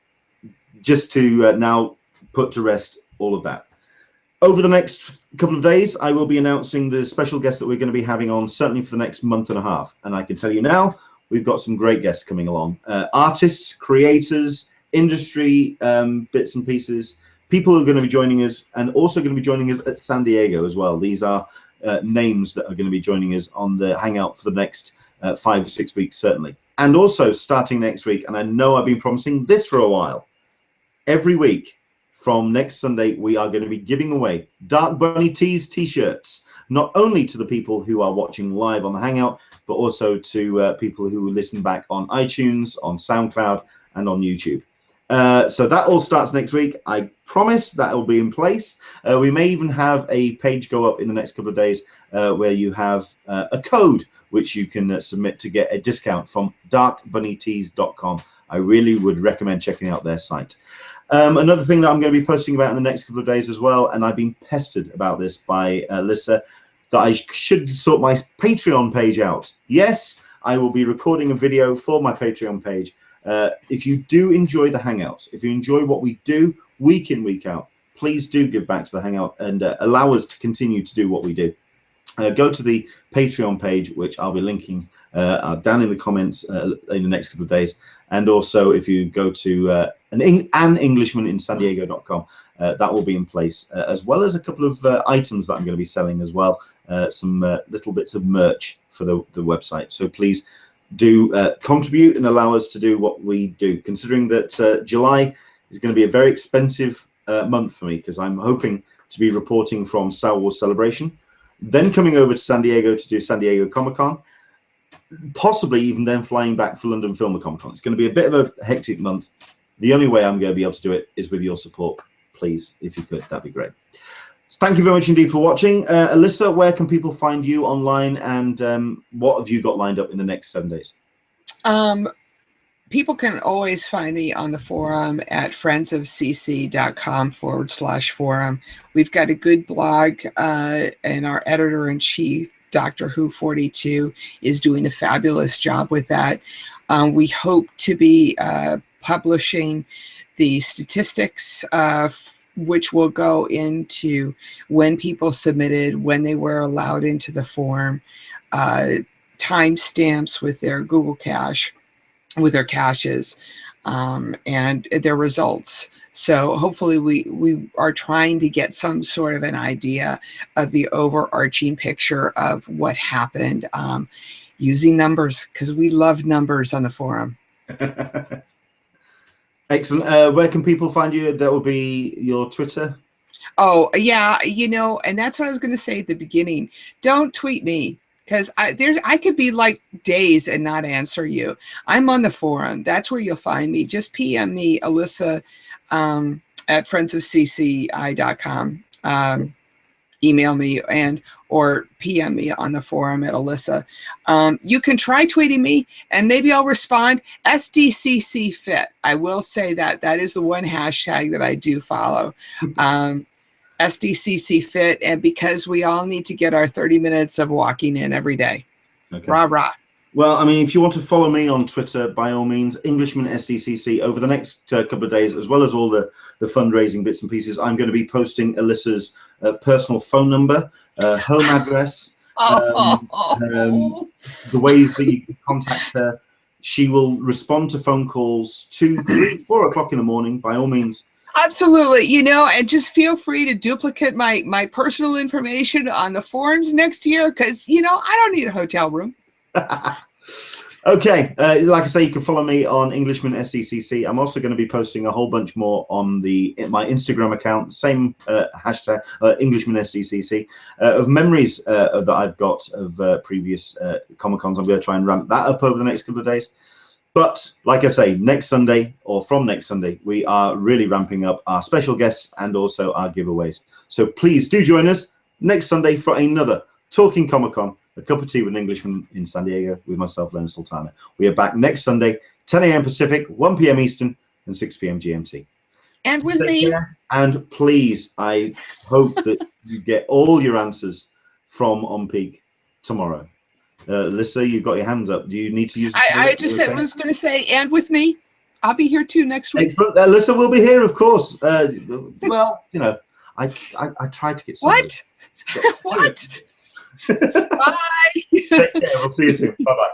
Just to now put to rest all of that. Over the next couple of days, I will be announcing the special guests that we're going to be having on, certainly for the next month and a half. And I can tell you now, we've got some great guests coming along. Artists, creators, industry bits and pieces, people who are going to be joining us, and also going to be joining us at San Diego as well. These are names that are going to be joining us on the Hangout for the next 5 or 6 weeks, certainly. And also starting next week, and I know I've been promising this for a while, every week from next Sunday, we are going to be giving away Dark Bunny Tees t-shirts, not only to the people who are watching live on the Hangout, but also to people who listen back on iTunes, on SoundCloud, and on YouTube. So that all starts next week. I promise that will be in place. We may even have a page go up in the next couple of days where you have a code which you can submit to get a discount from darkbunnytees.com. I really would recommend checking out their site. Another thing that I'm going to be posting about in the next couple of days as well, and I've been pestered about this by Alyssa, that I should sort my Patreon page out. Yes, I will be recording a video for my Patreon page. If you do enjoy the Hangouts, if you enjoy what we do week in, week out, please do give back to the Hangout and allow us to continue to do what we do. Go to the Patreon page, which I'll be linking down in the comments in the next couple of days. And also, if you go to an Englishman in San Diego.com, that will be in place, as well as a couple of items that I'm going to be selling as well, some little bits of merch for the website. So please do contribute and allow us to do what we do, considering that July is going to be a very expensive month for me, because I'm hoping to be reporting from Star Wars Celebration, then coming over to San Diego to do San Diego Comic-Con, possibly even then flying back for London Film Comic-Con. It's going to be a bit of a hectic month. The only way I'm going to be able to do it is with your support. Please, if you could, that'd be great. So thank you very much indeed for watching. Alyssa, where can people find you online, and what have you got lined up in the next 7 days? People can always find me on the forum at friendsofcc.com/forum. We've got a good blog, and our editor-in-chief, Dr. Who 42, is doing a fabulous job with that. We hope to be publishing the statistics, which will go into when people submitted, when they were allowed into the forum, timestamps with their Google Cache, with their caches, and their results. So hopefully we are trying to get some sort of an idea of the overarching picture of what happened, using numbers, because we love numbers on the forum. Excellent. Where can people find you? That will be your Twitter. Oh, yeah, and that's what I was going to say at the beginning. Don't tweet me, because I could be like days and not answer you. I'm on the forum. That's where you'll find me. Just PM me, Alyssa, at friendsofcci.com. Email me or PM me on the forum at Alyssa. You can try tweeting me, and maybe I'll respond. SDCC Fit. I will say that is the one hashtag that I do follow. SDCC Fit, and because we all need to get our 30 minutes of walking in every day. Okay. Rah, rah. Well, I mean, if you want to follow me on Twitter, by all means, Englishman SDCC. Over the next couple of days, as well as all the fundraising bits and pieces, I'm going to be posting Alyssa's personal phone number, home address, the ways that you can contact her, She will respond to phone calls 2, 3, 4 o'clock in the morning, by all means. Absolutely. You know, and just feel free to duplicate my personal information on the forums next year, because, you know, I don't need a hotel room. Okay, like I say, you can follow me on Englishman SDCC. I'm also going to be posting a whole bunch more on my Instagram account, same hashtag, Englishman SDCC, of memories that I've got of previous Comic-Cons. I'm going to try and ramp that up over the next couple of days. But like I say, next Sunday, or from next Sunday, we are really ramping up our special guests and also our giveaways. So please do join us next Sunday for another Talking Comic-Con, a cup of tea with an Englishman in San Diego with myself, Leonard Sultana. We are back next Sunday, 10 a.m. Pacific, 1 p.m. Eastern, and 6 p.m. GMT. And with Take me. care, and please, I hope that you get all your answers from Onpeak tomorrow. Alyssa, you've got your hands up. Do you need to use the I just said, was going to say, and with me. I'll be here too next week. Excellent. Alyssa will be here, of course. Well, you know, I tried to get somebody. What? What? Bye. Take care. We'll see you soon. Bye-bye.